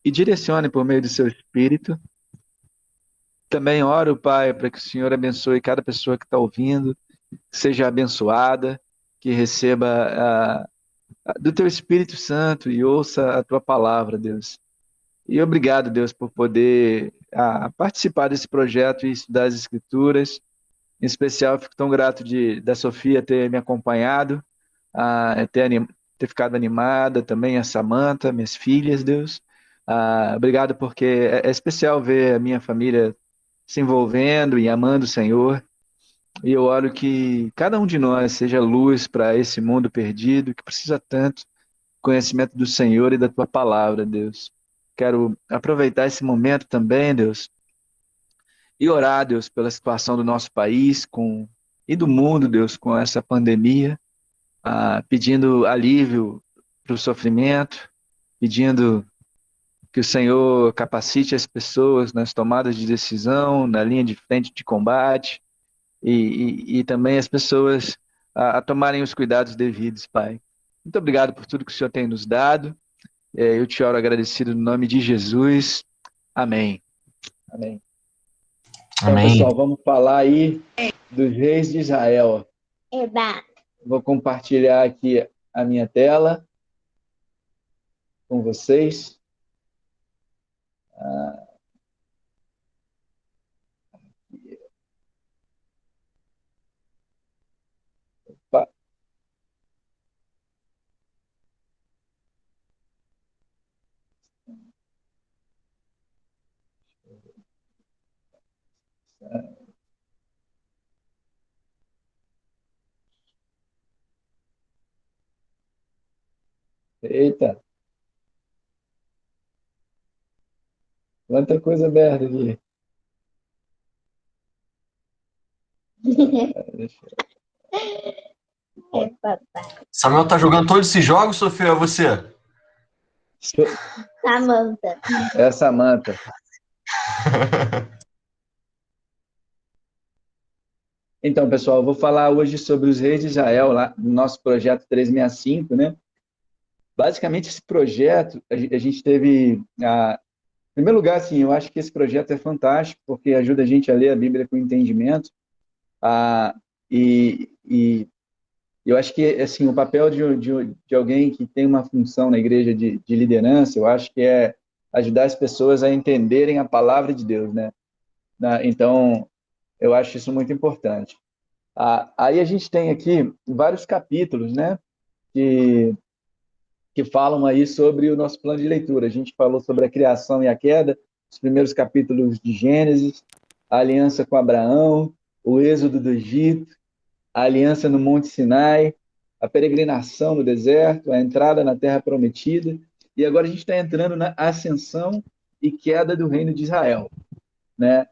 e direcione por meio do seu Espírito. Também oro, Pai, para que o Senhor abençoe cada pessoa que está ouvindo, que seja abençoada, que receba do teu Espírito Santo e ouça a tua palavra, Deus. E obrigado, Deus, por poder participar desse projeto e estudar as Escrituras. Em especial, fico tão grato da Sofia ter me acompanhado, ter ficado animada, também a Samantha, minhas filhas, Deus. Obrigado porque é especial ver a minha família se envolvendo e amando o Senhor. E eu oro que cada um de nós seja luz para esse mundo perdido, que precisa tanto conhecimento do Senhor e da tua palavra, Deus. Quero aproveitar esse momento também, Deus, e orar, Deus, pela situação do nosso país e do mundo, Deus, com essa pandemia, pedindo alívio para o sofrimento, pedindo que o Senhor capacite as pessoas nas tomadas de decisão, na linha de frente de combate, e também as pessoas a tomarem os cuidados devidos, Pai. Muito obrigado por tudo que o Senhor tem nos dado. Eu te oro agradecido no nome de Jesus. Amém. Amém. Então, Amém. pessoal, vamos falar aí dos reis de Israel. Eba. Vou compartilhar aqui a minha tela com vocês. Opa. Eita, quanta coisa aberta aqui. Deixa É, papai. Samuel tá jogando todos esses jogos, Sofia, é você? Samantha. É a Samantha. Então, pessoal, eu vou falar hoje sobre os reis de Israel, lá no nosso projeto 365, né? Basicamente, esse projeto, a gente teve... Em primeiro lugar, assim, eu acho que esse projeto é fantástico, porque ajuda a gente a ler a Bíblia com entendimento. E eu acho que, assim, o papel de alguém que tem uma função na igreja de liderança, eu acho que é ajudar as pessoas a entenderem a palavra de Deus, né? Então, eu acho isso muito importante. Aí a gente tem aqui vários capítulos, né, que, que falam aí sobre o nosso plano de leitura. A gente falou sobre a criação e a queda, os primeiros capítulos de Gênesis, a aliança com Abraão, o êxodo do Egito, a aliança no Monte Sinai, a peregrinação no deserto, a entrada na Terra Prometida, e agora a gente está entrando na ascensão e queda do reino de Israel, né?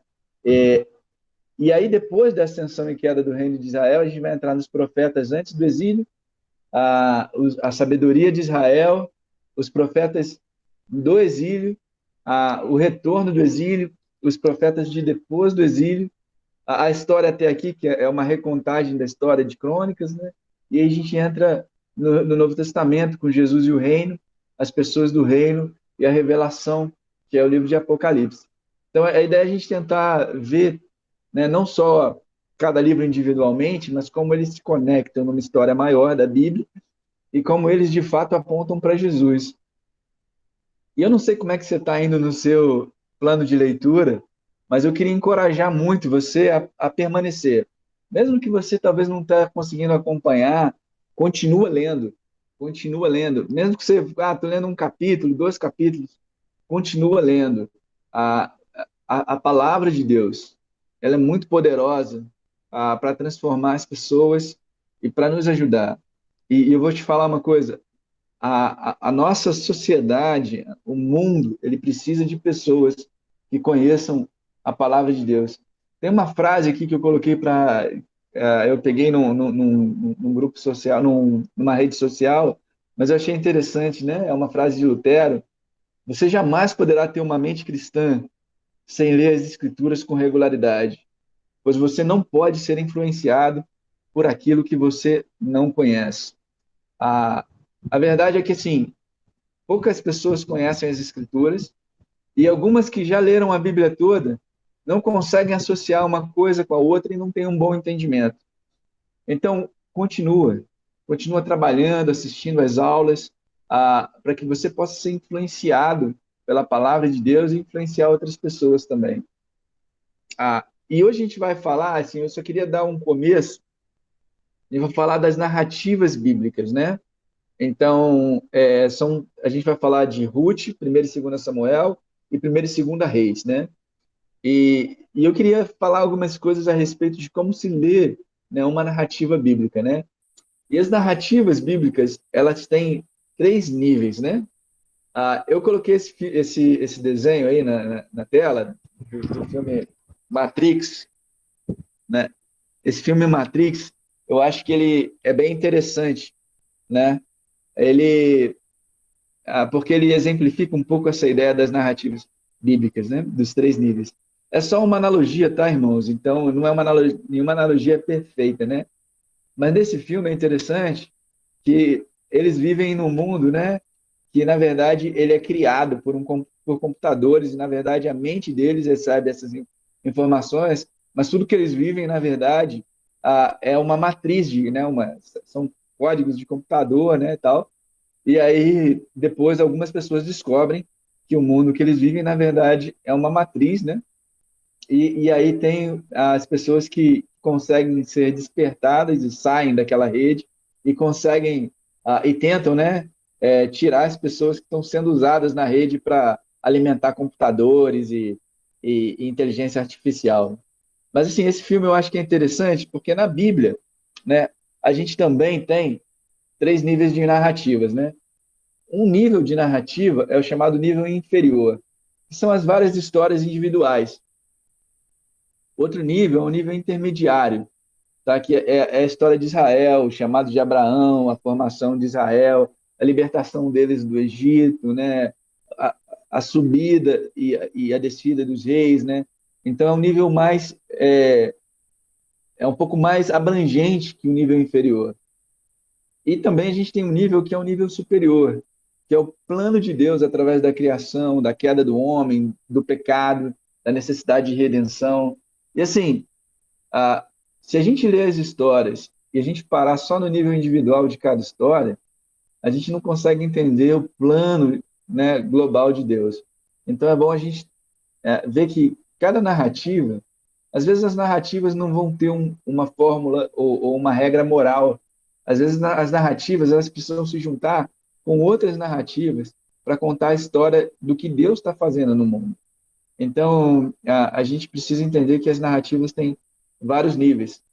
E aí, depois da ascensão e queda do reino de Israel, a gente vai entrar nos profetas antes do exílio, a sabedoria de Israel, os profetas do exílio, o retorno do exílio, os profetas de depois do exílio, a história até aqui, que é uma recontagem da história de Crônicas, né? E aí a gente entra no Novo Testamento com Jesus e o reino, as pessoas do reino e a revelação, que é o livro de Apocalipse. Então, a ideia é a gente tentar ver, né, não só cada livro individualmente, mas como eles se conectam numa história maior da Bíblia e como eles, de fato, apontam para Jesus. E eu não sei como é que você está indo no seu plano de leitura, mas eu queria encorajar muito você a permanecer. Mesmo que você talvez não está conseguindo acompanhar, continua lendo. Continua lendo. Mesmo que você, estou lendo um capítulo, dois capítulos, continua lendo. A, a palavra de Deus, ela é muito poderosa para transformar as pessoas e para nos ajudar. E eu vou te falar uma coisa, a nossa sociedade, o mundo, ele precisa de pessoas que conheçam a palavra de Deus. Tem uma frase aqui que eu coloquei para. Eu peguei num grupo social, numa rede social, mas eu achei interessante, né? É uma frase de Lutero. Você jamais poderá ter uma mente cristã sem ler as Escrituras com regularidade, pois você não pode ser influenciado por aquilo que você não conhece. A, a verdade é que, assim, poucas pessoas conhecem as Escrituras E algumas que já leram a Bíblia toda não conseguem associar uma coisa com a outra e não têm um bom entendimento. Então, continua trabalhando, assistindo às aulas, para que você possa ser influenciado pela palavra de Deus e influenciar outras pessoas também. E hoje a gente vai falar, assim, eu só queria dar um começo, e vou falar das narrativas bíblicas, né? Então, a gente vai falar de Ruth, 1ª e 2ª Samuel, e 1ª e 2ª Reis, né? E eu queria falar algumas coisas a respeito de como se lê, né, uma narrativa bíblica, né? E as narrativas bíblicas, elas têm 3 níveis, né? Eu coloquei esse desenho aí na tela, do filme Matrix, né? Esse filme Matrix, eu acho que ele é bem interessante, né? Ele, porque ele exemplifica um pouco essa ideia das narrativas bíblicas, né? Dos 3 níveis. É só uma analogia, tá, irmãos? Então, não é nenhuma analogia perfeita, né? Mas nesse filme é interessante que eles vivem num mundo, né? Que na verdade ele é criado por computadores e na verdade a mente deles recebe essas informações, mas tudo que eles vivem na verdade é uma matriz de, né? São códigos de computador, né? Tal. E aí depois algumas pessoas descobrem que o mundo que eles vivem na verdade é uma matriz, né? E aí tem as pessoas que conseguem ser despertadas e saem daquela rede e conseguem e tentam, né, tirar as pessoas que estão sendo usadas na rede para alimentar computadores e inteligência artificial. Mas assim, esse filme eu acho que é interessante porque na Bíblia, né, a gente também tem 3 níveis de narrativas, né? Um nível de narrativa é o chamado nível inferior, que são as várias histórias individuais. Outro nível é um nível intermediário, tá? Que é a história de Israel, o chamado de Abraão, a formação de Israel, a libertação deles do Egito, né? a, a subida e a descida dos reis, né? Então é um nível mais é um pouco mais abrangente que o nível inferior. E também a gente tem um nível que é um nível superior, que é o plano de Deus através da criação, da queda do homem, do pecado, da necessidade de redenção. E assim, ah, se a gente ler as histórias e a gente parar só no nível individual de cada história, a gente não consegue entender o plano, né, global de Deus. Então é bom a gente ver que cada narrativa, às vezes as narrativas não vão ter uma fórmula ou uma regra moral. Às vezes as narrativas elas precisam se juntar com outras narrativas para contar a história do que Deus está fazendo no mundo. Então, a gente precisa entender que as narrativas têm vários níveis.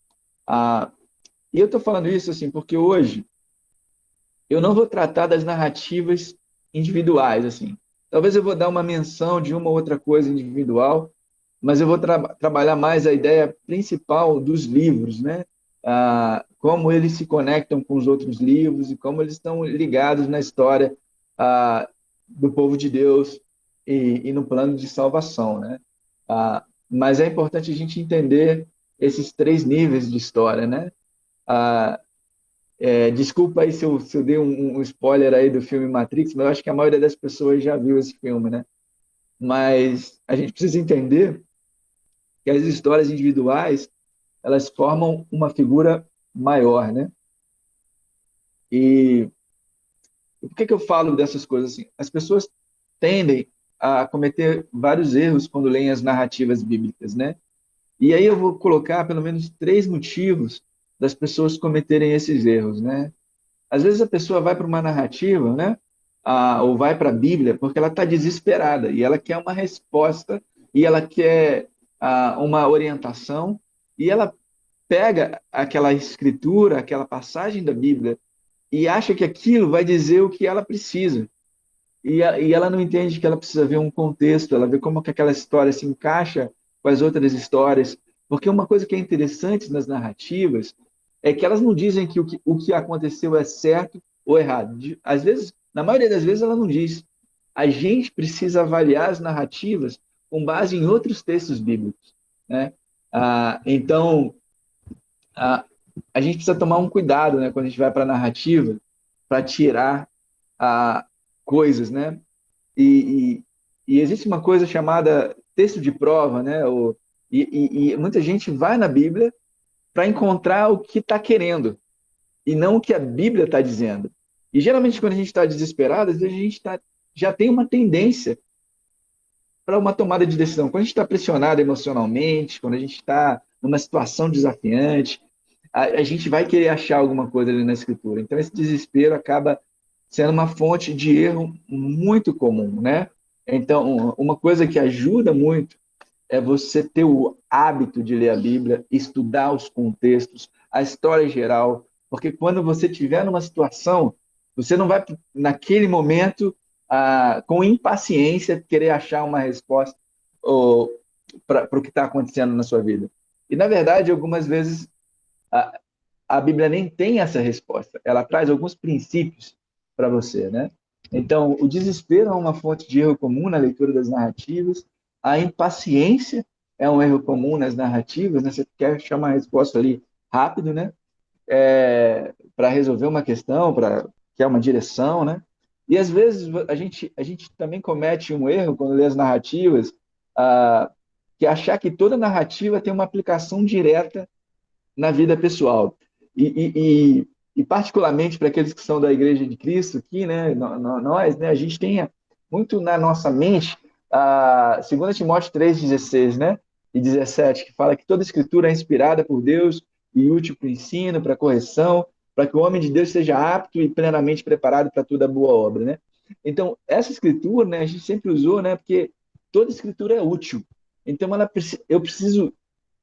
E eu estou falando isso assim porque hoje eu não vou tratar das narrativas individuais assim. Talvez eu vou dar uma menção de uma ou outra coisa individual, mas eu vou trabalhar mais a ideia principal dos livros, né? Como eles se conectam com os outros livros e como eles estão ligados na história do povo de Deus e no plano de salvação, né? Mas é importante a gente entender esses 3 níveis de história, né? Ah, Desculpa aí se eu dei um spoiler aí do filme Matrix, mas eu acho que a maioria das pessoas já viu esse filme, né? Mas a gente precisa entender que as histórias individuais, elas formam uma figura maior, né? E por que eu falo dessas coisas assim? As pessoas tendem a cometer vários erros quando leem as narrativas bíblicas, né? E aí eu vou colocar pelo menos 3 motivos das pessoas cometerem esses erros, né? Às vezes a pessoa vai para uma narrativa, né? Ou vai para a Bíblia porque ela está desesperada e ela quer uma resposta e ela quer uma orientação e ela pega aquela escritura, aquela passagem da Bíblia e acha que aquilo vai dizer o que ela precisa. E ela não entende que ela precisa ver um contexto, ela vê como que aquela história se encaixa com as outras histórias. Porque uma coisa que é interessante nas narrativas é que elas não dizem que o que aconteceu é certo ou errado. Às vezes, na maioria das vezes, ela não diz. A gente precisa avaliar as narrativas com base em outros textos bíblicos, né? Então, a, a gente precisa tomar um cuidado, né, quando a gente vai para a narrativa, para tirar coisas, né? E E existe uma coisa chamada texto de prova, né? E muita gente vai na Bíblia para encontrar o que está querendo e não o que a Bíblia está dizendo. E geralmente, quando a gente está desesperado, às vezes já tem uma tendência para uma tomada de decisão. Quando a gente está pressionado emocionalmente, quando a gente está numa situação desafiante, a gente vai querer achar alguma coisa ali na Escritura. Então, esse desespero acaba sendo uma fonte de erro muito comum, né? Então, uma coisa que ajuda muito é você ter o hábito de ler a Bíblia, estudar os contextos, a história geral, porque quando você estiver numa situação, você não vai, naquele momento, com impaciência, querer achar uma resposta para o que está acontecendo na sua vida. E, na verdade, algumas vezes, a, a Bíblia nem tem essa resposta. Ela traz alguns princípios para você, né? Então, o desespero é uma fonte de erro comum na leitura das narrativas. A impaciência é um erro comum nas narrativas, né? Você quer achar uma resposta ali rápido, né? Para resolver uma questão, para quer uma direção, né? E às vezes a gente também comete um erro quando lê as narrativas, que é achar que toda narrativa tem uma aplicação direta na vida pessoal. E particularmente para aqueles que são da Igreja de Cristo aqui, né, nós, né, a gente tem muito na nossa mente a 2 Timóteo 3,16, né, e 17, que fala que toda escritura é inspirada por Deus e útil para o ensino, para a correção, para que o homem de Deus seja apto e plenamente preparado para toda boa obra, né? Então, essa escritura, né, a gente sempre usou, né, porque toda escritura é útil. Então, eu preciso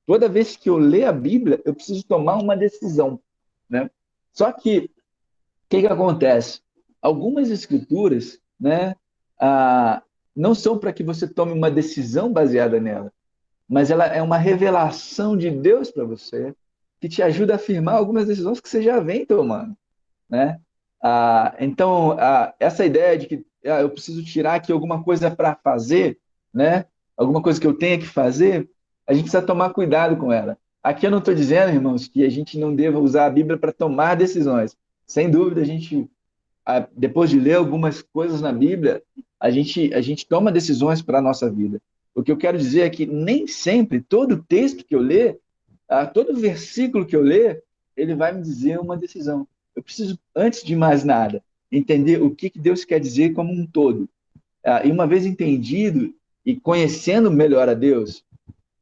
toda vez que eu ler a Bíblia, eu preciso tomar uma decisão, né? Só que, o que acontece? Algumas escrituras, né, não são para que você tome uma decisão baseada nela, mas ela é uma revelação de Deus para você, que te ajuda a afirmar algumas decisões que você já vem tomando, né? Então, essa ideia de que eu preciso tirar aqui alguma coisa para fazer, né? Alguma coisa que eu tenha que fazer, a gente precisa tomar cuidado com ela. Aqui eu não estou dizendo, irmãos, que a gente não deva usar a Bíblia para tomar decisões. Sem dúvida, depois de ler algumas coisas na Bíblia, a gente toma decisões para a nossa vida. O que eu quero dizer é que nem sempre todo texto que eu ler, todo versículo que eu ler, ele vai me dizer uma decisão. Eu preciso, antes de mais nada, entender o que Deus quer dizer como um todo. E uma vez entendido e conhecendo melhor a Deus,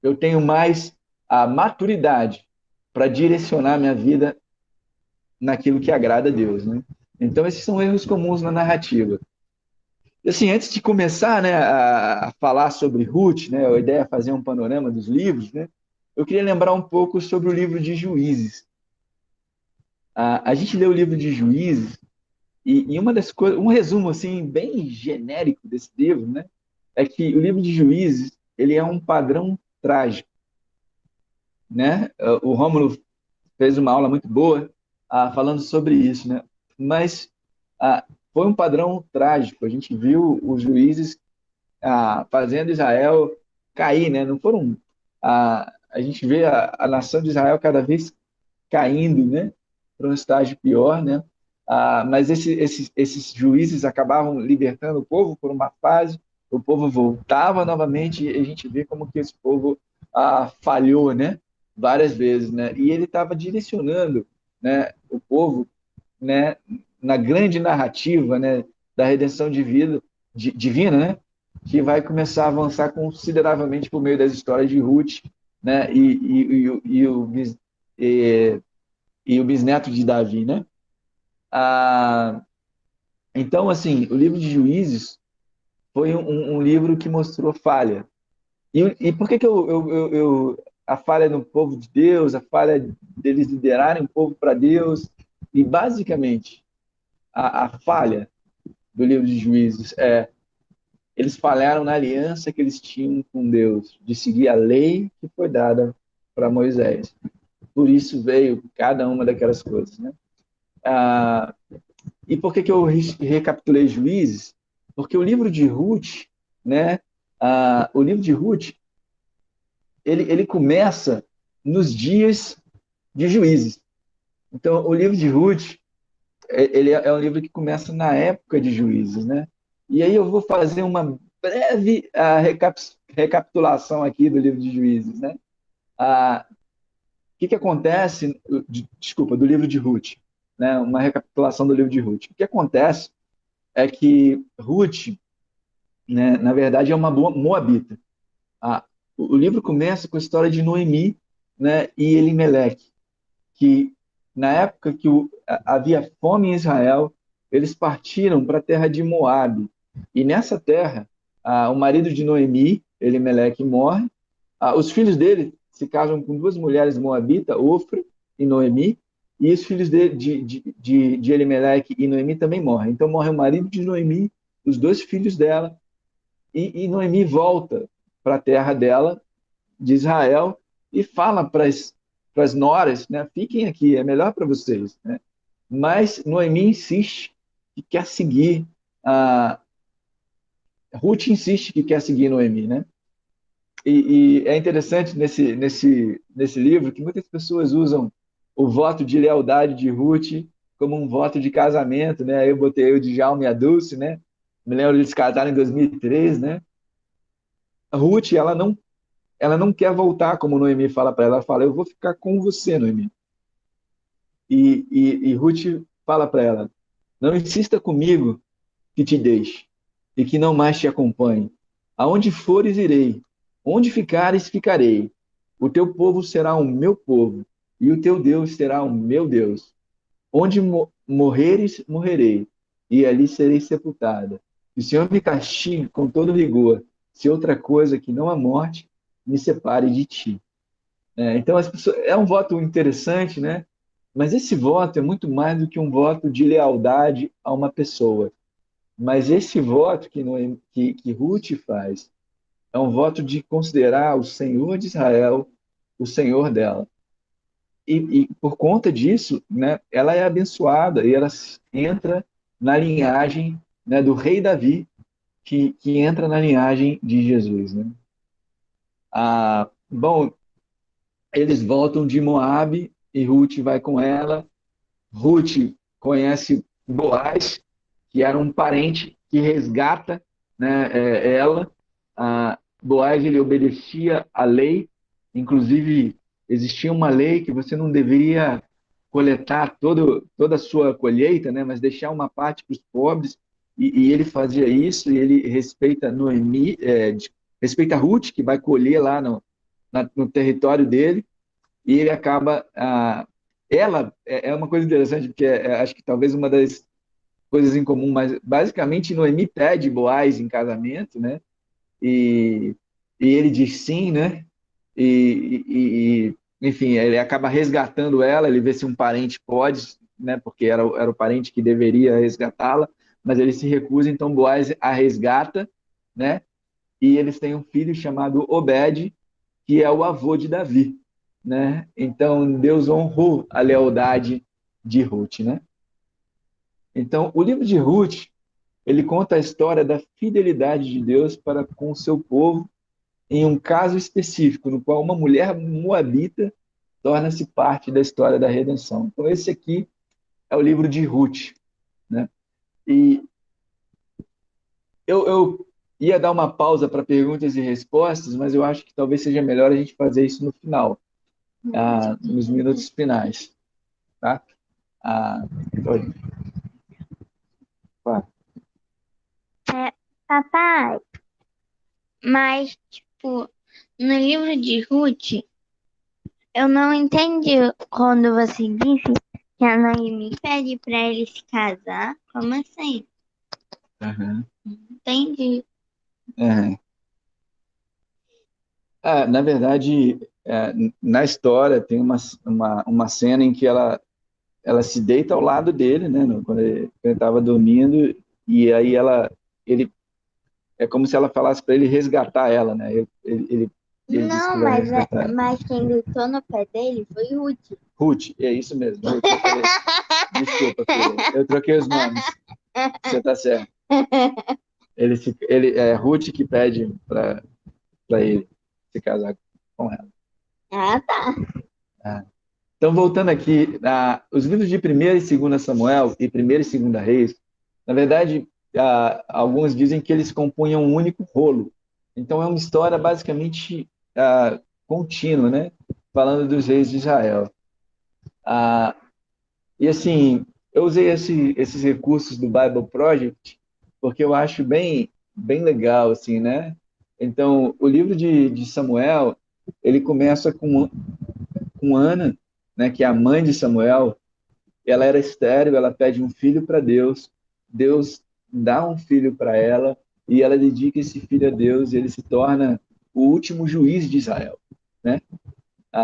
eu tenho mais a maturidade para direcionar minha vida naquilo que agrada a Deus, né? Então, esses são erros comuns na narrativa. E assim, antes de começar, né, a falar sobre Ruth, né, a ideia é fazer um panorama dos livros, né, eu queria lembrar um pouco sobre o livro de Juízes. A gente lê o livro de Juízes e uma das coisas, um resumo assim bem genérico desse livro, né, é que o livro de Juízes ele é um padrão trágico, né? O Rômulo fez uma aula muito boa falando sobre isso, né? Mas foi um padrão trágico. A gente viu os juízes fazendo Israel cair, né? Não foram. A gente vê a nação de Israel cada vez caindo, né? Para um estágio pior, né? Mas esses juízes acabavam libertando o povo por uma fase, o povo voltava novamente e a gente vê como que esse povo falhou, né? Várias vezes, né? E ele estava direcionando, né? O povo, né? Na grande narrativa, né? Da redenção divina, né? Que vai começar a avançar consideravelmente por meio das histórias de Ruth, né? E o bisneto de Davi, né? Ah, então, assim, o livro de Juízes foi um livro que mostrou falha. E por que a falha no povo de Deus, a falha deles liderarem o povo para Deus, e basicamente a falha do livro de Juízes eles falharam na aliança que eles tinham com Deus, de seguir a lei que foi dada para Moisés. Por isso veio cada uma daquelas coisas, né? E por que eu recapitulei Juízes? Porque o livro de Ruth, né? O livro de Ruth, ele começa nos dias de Juízes. Então, o livro de Ruth, ele é um livro que começa na época de Juízes, né? E aí eu vou fazer uma breve recapitulação aqui do livro de Juízes, né? O que acontece, desculpa, do livro de Ruth, né? Uma recapitulação do livro de Ruth. O que acontece é que Ruth, né, na verdade, é uma moabita. O livro começa com a história de Noemi, né, e Elimeleque, que na época que havia fome em Israel, eles partiram para a terra de Moabe. E nessa terra, o marido de Noemi, Elimeleque, morre. Os filhos dele se casam com duas mulheres moabitas, Ofra e Noemi, e os filhos de Elimeleque e Noemi também morrem. Então morre o marido de Noemi, os dois filhos dela, e Noemi volta para a terra dela, de Israel, e fala para as noras, né, fiquem aqui, é melhor para vocês. Né? Mas Noemi insiste que quer seguir, Ruth insiste que quer seguir Noemi, né? E é interessante nesse livro que muitas pessoas usam o voto de lealdade de Ruth como um voto de casamento, né? Eu botei o de Djalma e a Dulce, né? Me lembro de se casarem em 2003, né? A Ruth, ela não quer voltar, como Noemi fala para ela. Ela fala, eu vou ficar com você, Noemi. E Ruth fala para ela, não insista comigo que te deixe e que não mais te acompanhe. Aonde fores, irei. Onde ficares, ficarei. O teu povo será o meu povo, e o teu Deus será o meu Deus. Onde morreres, morrerei, e ali serei sepultada. Que o Senhor me castigue com todo rigor, se outra coisa que não a morte me separe de ti. Então, é um voto interessante, né? Mas esse voto é muito mais do que um voto de lealdade a uma pessoa. Mas esse voto que Ruth faz é um voto de considerar o Senhor de Israel o Senhor dela. E por conta disso, né, ela é abençoada e ela entra na linhagem, né, do rei Davi, que entra na linhagem de Jesus. Né? Bom, eles voltam de Moabe e Ruth vai com ela. Ruth conhece Boaz, que era um parente que resgata, né, ela. Boaz, ele obedecia à lei, inclusive existia uma lei que você não deveria coletar toda a sua colheita, né, mas deixar uma parte para os pobres, e ele fazia isso, e ele respeita Noemi, respeita Ruth, que vai colher lá no território dele, e ele acaba. Ela é uma coisa interessante, porque acho que talvez uma das coisas em comum, mas basicamente Noemi pede Boaz em casamento, né? E, e ele diz sim, né? Enfim, ele acaba resgatando ela, ele vê se um parente pode, né? Porque era o parente que deveria resgatá-la, mas ele se recusa, então Boaz a resgata, né? E eles têm um filho chamado Obed, que é o avô de Davi, né? Então Deus honrou a lealdade de Ruth, né? Então o livro de Ruth, ele conta a história da fidelidade de Deus para com o seu povo em um caso específico, no qual uma mulher moabita torna-se parte da história da redenção. Então esse aqui é o livro de Ruth, né? E eu ia dar uma pausa para perguntas e respostas, mas eu acho que talvez seja melhor a gente fazer isso no final, nos minutos finais, tá? Oi. Papai, mas, tipo, no livro de Ruth, eu não entendi quando você disse que a Noemi pede pra ele se casar. Como assim? Uhum. Entendi. Uhum. Na verdade, na história tem uma cena em que ela se deita ao lado dele, né, quando ele estava dormindo, e aí ele é como se ela falasse para ele resgatar ela, né? Ele disse que Não, vai resgatar ela. mas quem gritou no pé dele foi Ruth. Ruth, é isso mesmo. Ruth, desculpa, filha, eu troquei os nomes. Você está certo. É Ruth que pede para ele se casar com ela. Ah, tá. Então, voltando aqui, os livros de 1ª e 2ª Samuel e 1ª e 2ª Reis, na verdade, alguns dizem que eles compunham um único rolo. Então é uma história basicamente contínua, né? Falando dos reis de Israel. Ah, e assim, eu usei esses recursos do Bible Project porque eu acho bem legal, assim, né? Então, o livro de Samuel, ele começa com Ana, né, que é a mãe de Samuel. Ela era estéril, ela pede um filho para Deus, Deus dá um filho para ela, e ela dedica esse filho a Deus, e ele se torna o último juiz de Israel, né?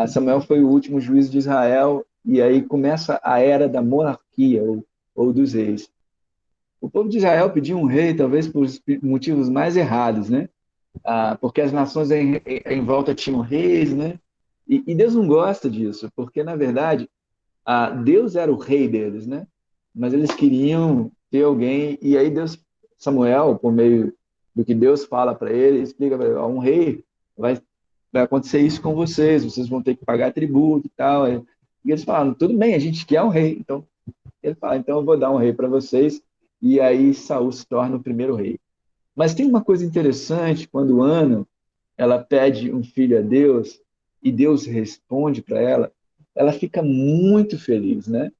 Samuel foi o último juiz de Israel, e aí começa a era da monarquia, ou dos reis. O povo de Israel pediu um rei, talvez por motivos mais errados, né? Porque as nações em volta tinham reis, né? E Deus não gosta disso, porque, na verdade, Deus era o rei deles, né? Mas eles queriam ter alguém, e aí Samuel, por meio do que Deus fala para ele, explica para ele, um rei vai acontecer isso com vocês vão ter que pagar tributo e tal. E eles falam, tudo bem, a gente quer um rei. Então, ele fala, então eu vou dar um rei para vocês, e aí Saul se torna o primeiro rei. Mas tem uma coisa interessante, quando Ana, ela pede um filho a Deus, e Deus responde para ela fica muito feliz, né?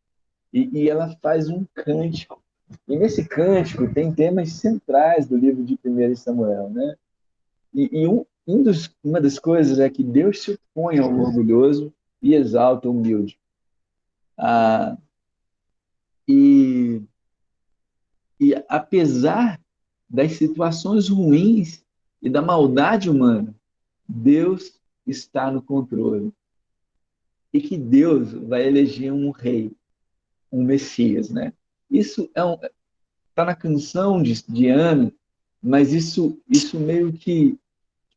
E ela faz um cântico. E nesse cântico tem temas centrais do livro de 1 Samuel, né? Uma das coisas é que Deus se opõe ao orgulhoso e exalta o humilde. Ah, e, e apesar das situações ruins e da maldade humana, Deus está no controle. E que Deus vai eleger um rei, um Messias, né? Isso tá na canção de Ana, mas isso meio que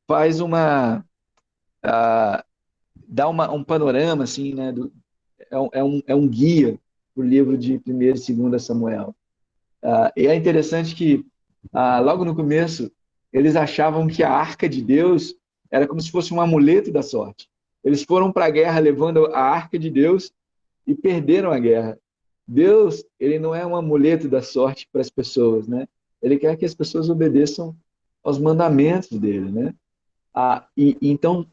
faz dá um panorama assim, né? É um guia para o livro de 1 e 2 Samuel. E é interessante que logo no começo eles achavam que a arca de Deus era como se fosse um amuleto da sorte. Eles foram para a guerra levando a arca de Deus e perderam a guerra. Deus, ele não é um amuleto da sorte para as pessoas, né? Ele quer que as pessoas obedeçam aos mandamentos dele, né? Então,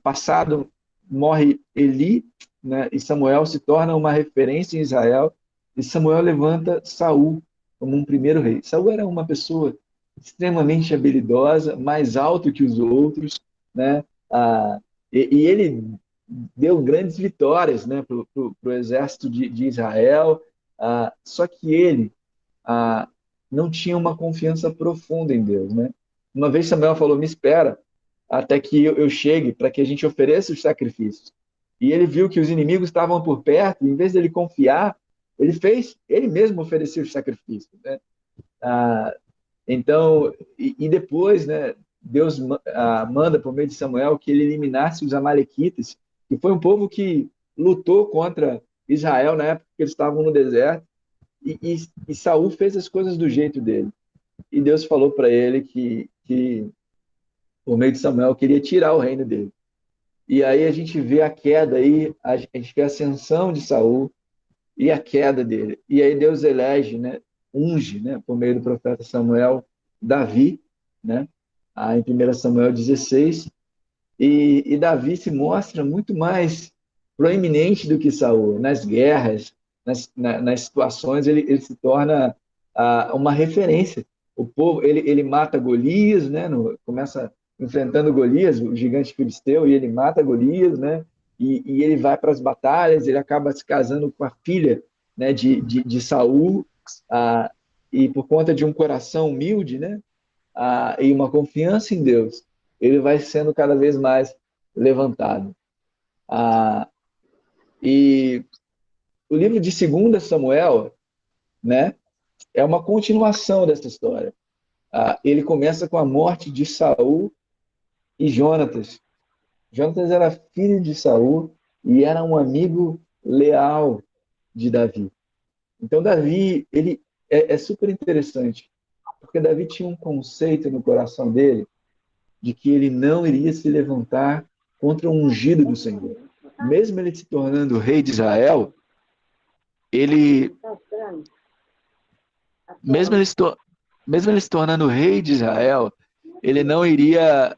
passado morre Eli, né? E Samuel se torna uma referência em Israel. E Samuel levanta Saul como um primeiro rei. Saul era uma pessoa extremamente habilidosa, mais alto que os outros, né? E ele deu grandes vitórias, né, para o exército de Israel. Só que ele ah, não tinha uma confiança profunda em Deus, né? Uma vez Samuel falou: "Me espera até que eu chegue, para que a gente ofereça os sacrifícios." E ele viu que os inimigos estavam por perto, e em vez dele confiar, ele mesmo ofereceu os sacrifícios, né? Ah, então, depois, né, Deus manda por meio de Samuel que ele eliminasse os amalequitas, que foi um povo que lutou contra Israel na época que eles estavam no deserto, e Saul fez as coisas do jeito dele. E Deus falou para ele que, por meio de Samuel, queria tirar o reino dele. E aí a gente vê a queda aí, a gente vê a ascensão de Saul e a queda dele. E aí Deus elege, né, unge, né, por meio do profeta Samuel, Davi, né, em 1 Samuel 16, e Davi se mostra muito mais proeminente do que Saul nas guerras, nas situações, ele se torna uma referência. O povo, ele mata Golias, né, começa enfrentando Golias, o gigante filisteu, e ele mata Golias, né, e ele vai para as batalhas, ele acaba se casando com a filha, né, de Saul, e por conta de um coração humilde, né, e uma confiança em Deus, ele vai sendo cada vez mais levantado. E o livro de 2 Samuel, né, é uma continuação dessa história. Ele começa com a morte de Saul e Jonatas. Jonatas era filho de Saul e era um amigo leal de Davi. Então, Davi, ele é super interessante, porque Davi tinha um conceito no coração dele de que ele não iria se levantar contra o ungido do Senhor. Mesmo ele se tornando rei de Israel, ele mesmo ele mesmo ele se tornando rei de Israel, ele não iria,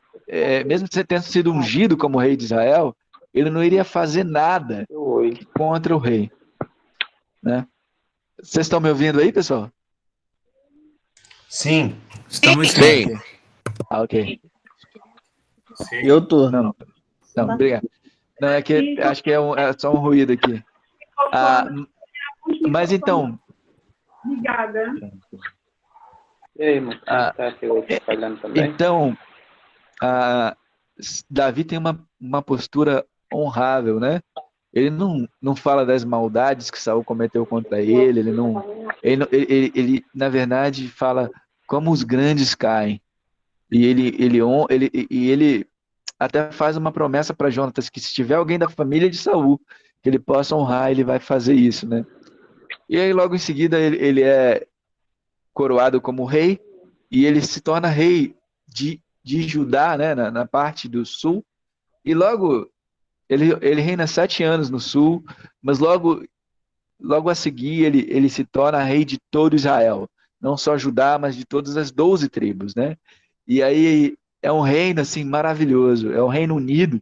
mesmo tendo sido ungido como rei de Israel, ele não iria fazer nada Oi. contra o rei, né? Vocês estão me ouvindo aí, pessoal? Sim, estamos sim. Sim. Ok. Eu tô. Não, obrigado. Não, é que acho que é só um ruído aqui. Mas então. E aí, irmão? Tá falhando também? Então, Davi tem uma postura honrável, né? Ele não fala das maldades que Saul cometeu contra ele, ele na verdade fala como os grandes caem. E ele até faz uma promessa para Jonatas que se tiver alguém da família de Saul que ele possa honrar, ele vai fazer isso, né? E aí logo em seguida ele é coroado como rei e ele se torna rei de Judá, né, na parte do sul. E logo ele reina 7 anos no sul, mas logo a seguir ele se torna rei de todo Israel, não só Judá, mas de todas as 12 tribos, né? E aí é um reino assim maravilhoso, é um reino unido.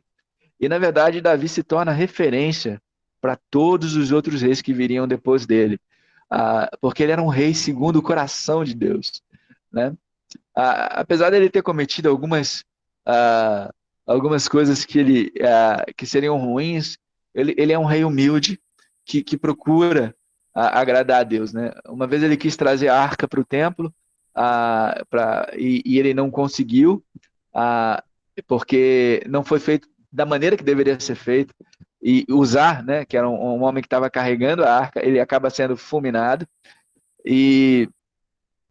E na verdade Davi se torna referência para todos os outros reis que viriam depois dele, porque ele era um rei segundo o coração de Deus, né? Apesar dele ter cometido algumas coisas que seriam ruins, ele é um rei humilde que procura agradar a Deus, né? Uma vez ele quis trazer a arca para o templo, e ele não conseguiu, porque não foi feito da maneira que deveria ser feito. E usar, né, que era um homem que estava carregando a arca, ele acaba sendo fulminado. E,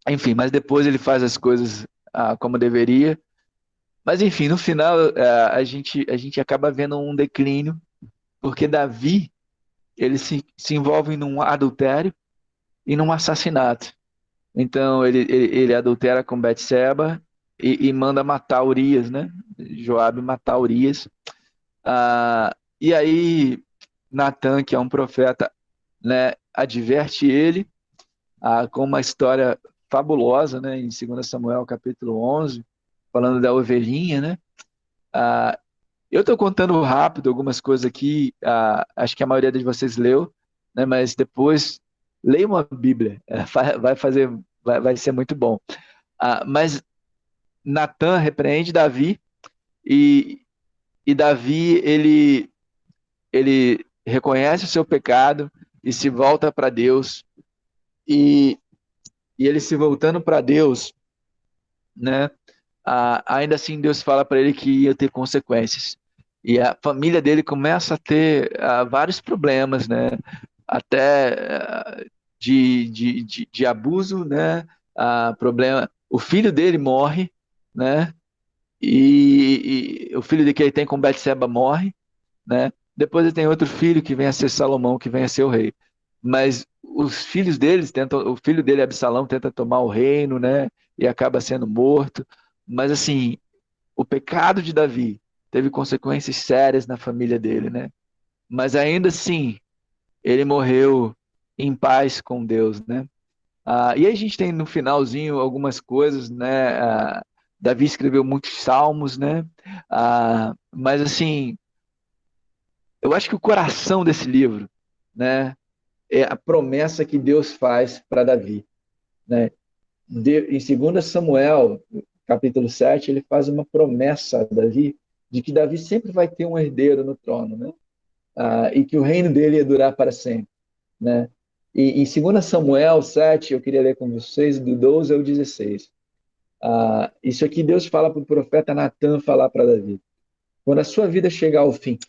enfim, mas depois ele faz as coisas como deveria. Mas, enfim, no final a gente acaba vendo um declínio, porque Davi ele se envolve num adultério e num assassinato. Então ele adultera com Betseba e manda matar Urias, né? Joabe matar Urias. E aí Natan, que é um profeta, né, adverte ele com uma história fabulosa, né, em 2 Samuel capítulo 11, falando da ovelhinha, né? Eu estou contando rápido algumas coisas aqui, acho que a maioria de vocês leu, né, mas depois leia uma Bíblia, vai ser muito bom. Mas Natan repreende Davi e, e Davi ele reconhece o seu pecado e se volta para Deus e, e ele se voltando para Deus, né? Ainda assim Deus fala para ele que ia ter consequências. E a família dele começa a ter vários problemas, né? Até de abuso, né? Problema. O filho dele morre, né? E o filho de que ele tem com Betseba morre, né? Depois ele tem outro filho que vem a ser Salomão, que vem a ser o rei. Mas os filhos deles tentam, o filho dele, Absalão, tenta tomar o reino, né? E acaba sendo morto. Mas assim, o pecado de Davi teve consequências sérias na família dele, né? Mas ainda assim, ele morreu em paz com Deus, né? E aí a gente tem no finalzinho algumas coisas, né? Davi escreveu muitos salmos, né? Mas assim, eu acho que o coração desse livro, né, é a promessa que Deus faz para Davi, né? Em 2 Samuel, capítulo 7, ele faz uma promessa a Davi de que Davi sempre vai ter um herdeiro no trono, né? E que o reino dele ia durar para sempre, né? E em 2 Samuel 7, eu queria ler com vocês, do 12 ao 16. Isso aqui Deus fala para o profeta Natan falar para Davi. Quando a sua vida chegar ao fim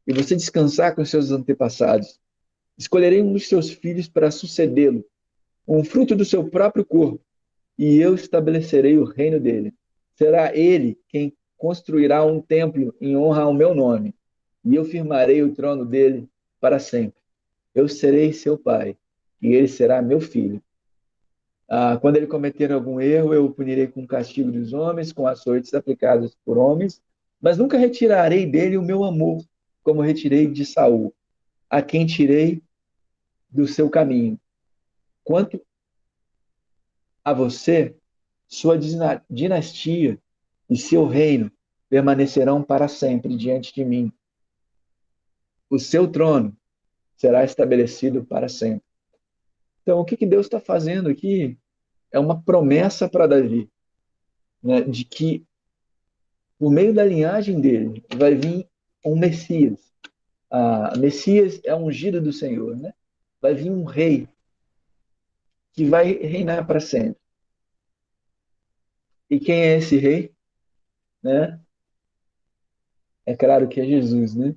e você descansar com seus antepassados, escolherei um dos seus filhos para sucedê-lo, um fruto do seu próprio corpo, e eu estabelecerei o reino dele. Será ele quem construirá um templo em honra ao meu nome, e eu firmarei o trono dele para sempre. Eu serei seu pai, e ele será meu filho. Quando ele cometer algum erro, eu o punirei com o castigo dos homens, com açoites aplicados por homens, mas nunca retirarei dele o meu amor, como retirei de Saul, a quem tirei do seu caminho. Quanto a você, sua dinastia e seu reino permanecerão para sempre diante de mim. O seu trono será estabelecido para sempre. Então, o que Deus está fazendo aqui é uma promessa para Davi, né, de que, por meio da linhagem dele, vai vir um Messias. Messias é ungido do Senhor, né? Vai vir um rei que vai reinar para sempre. E quem é esse rei? Né? É claro que é Jesus, né?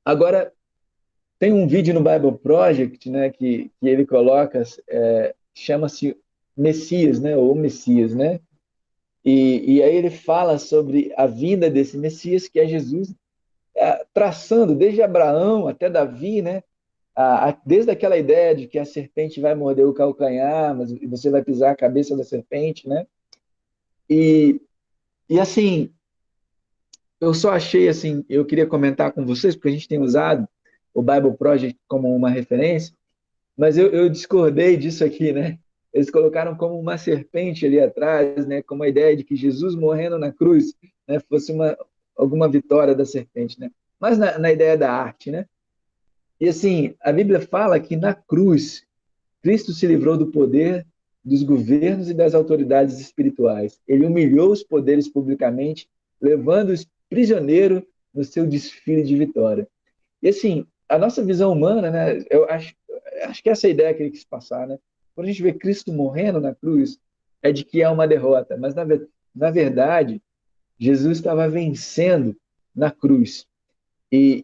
Agora, tem um vídeo no Bible Project, né, que ele coloca, chama-se Messias, né, ou Messias, né? E aí ele fala sobre a vinda desse Messias, que é Jesus, traçando desde Abraão até Davi, né? Desde aquela ideia de que a serpente vai morder o calcanhar, mas você vai pisar a cabeça da serpente, né? E assim, eu só achei assim, eu queria comentar com vocês, porque a gente tem usado o Bible Project como uma referência, mas eu discordei disso aqui, né? Eles colocaram como uma serpente ali atrás, né? Como a ideia de que Jesus morrendo na cruz, né, fosse alguma vitória da serpente, né? Mas na ideia da arte, né? E assim, a Bíblia fala que na cruz, Cristo se livrou do poder dos governos e das autoridades espirituais. Ele humilhou os poderes publicamente, levando-os prisioneiro no seu desfile de vitória. E assim, a nossa visão humana, né, eu acho que essa é a ideia que ele quis passar, né? Quando a gente vê Cristo morrendo na cruz, é de que é uma derrota, mas na verdade, Jesus estava vencendo na cruz. E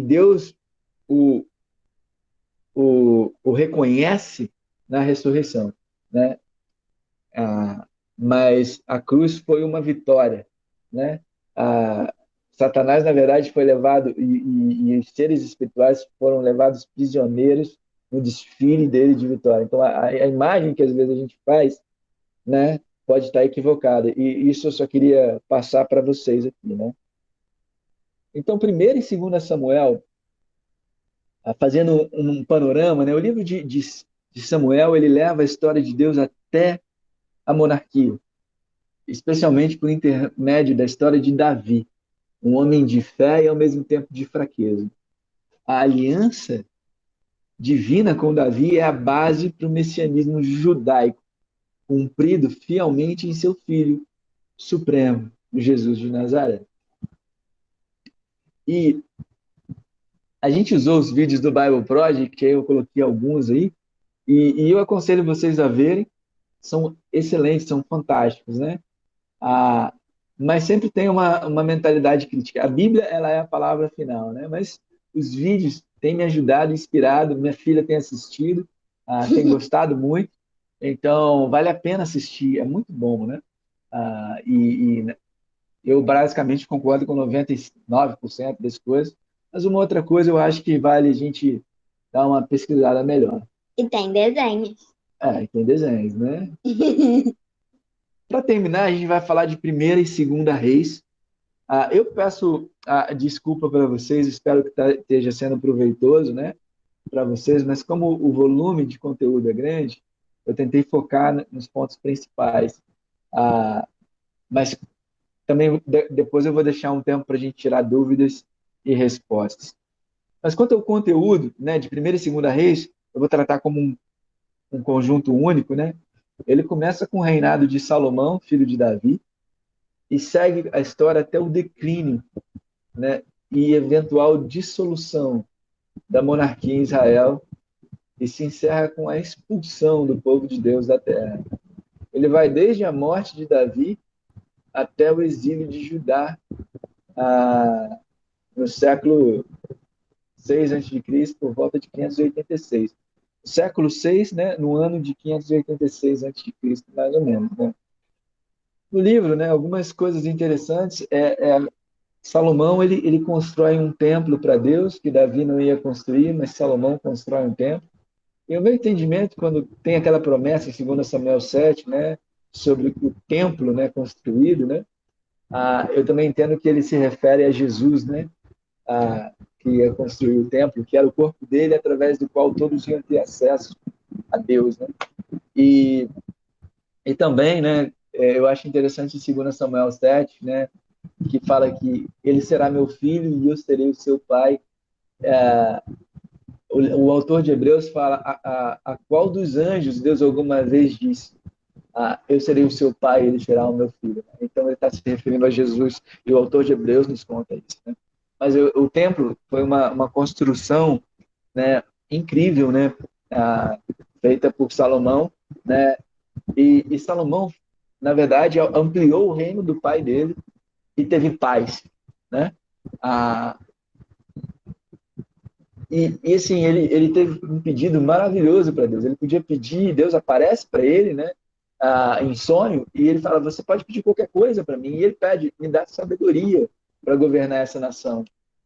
Deus o, o reconhece na ressurreição, né? Mas a cruz foi uma vitória, né? Satanás, na verdade, foi levado e os seres espirituais foram levados prisioneiros no desfile dele de vitória. Então, a imagem que às vezes a gente faz, né, pode estar equivocada. E isso eu só queria passar para vocês aqui, né? Então, primeiro e 2 Samuel, fazendo um panorama, né? O livro de Samuel, ele leva a história de Deus até a monarquia, especialmente por intermédio da história de Davi, um homem de fé e ao mesmo tempo de fraqueza. A aliança divina com Davi é a base para o messianismo judaico, cumprido fielmente em seu Filho Supremo, Jesus de Nazaré. E a gente usou os vídeos do Bible Project, que eu coloquei alguns aí, e eu aconselho vocês a verem, são excelentes, são fantásticos, né? Mas sempre tem uma mentalidade crítica. A Bíblia, ela é a palavra final, né? Mas os vídeos têm me ajudado, inspirado, minha filha tem assistido, tem gostado muito, então vale a pena assistir, é muito bom, né? E eu basicamente concordo com 99% das coisas, mas uma outra coisa eu acho que vale a gente dar uma pesquisada melhor. E tem desenhos. Tem desenhos, né? Para terminar, a gente vai falar de Primeira e Segunda Reis. Eu peço desculpa para vocês, espero que esteja sendo proveitoso, né, para vocês, mas como o volume de conteúdo é grande, eu tentei focar nos pontos principais. Mas também depois eu vou deixar um tempo para a gente tirar dúvidas e respostas. Mas quanto ao conteúdo, né, de Primeira e Segunda Reis, eu vou tratar como um conjunto único, né? Ele começa com o reinado de Salomão, filho de Davi, e segue a história até o declínio, né, e eventual dissolução da monarquia em Israel, e se encerra com a expulsão do povo de Deus da terra. Ele vai desde a morte de Davi até o exílio de Judá, no século 6 a.C., por volta de 586. Século 6, né, no ano de 586 a.C., mais ou menos, né? No livro, né, algumas coisas interessantes. Salomão ele constrói um templo para Deus, que Davi não ia construir, mas Salomão constrói um templo. E o meu entendimento, quando tem aquela promessa em 2 Samuel 7, né, sobre o templo, né, construído, né, eu também entendo que ele se refere a Jesus, né, que ia construir o templo, que era o corpo dele, através do qual todos iam ter acesso a Deus, né? E também, né, eu acho interessante em 2 Samuel 7, né, que fala que ele será meu filho e eu serei o seu pai. O autor de Hebreus fala a qual dos anjos Deus alguma vez disse: eu serei o seu pai, ele será o meu filho. Então ele está se referindo a Jesus, e o autor de Hebreus nos conta isso, né? Mas o templo foi uma construção, né, incrível, né, feita por Salomão, né? E Salomão, na verdade, ampliou o reino do pai dele e teve paz, né? Ah, e assim, ele teve um pedido maravilhoso para Deus. Ele podia pedir, Deus aparece para ele, né? Em sonho, e ele fala: você pode pedir qualquer coisa para mim. E ele pede: me dá sabedoria para governar essa nação.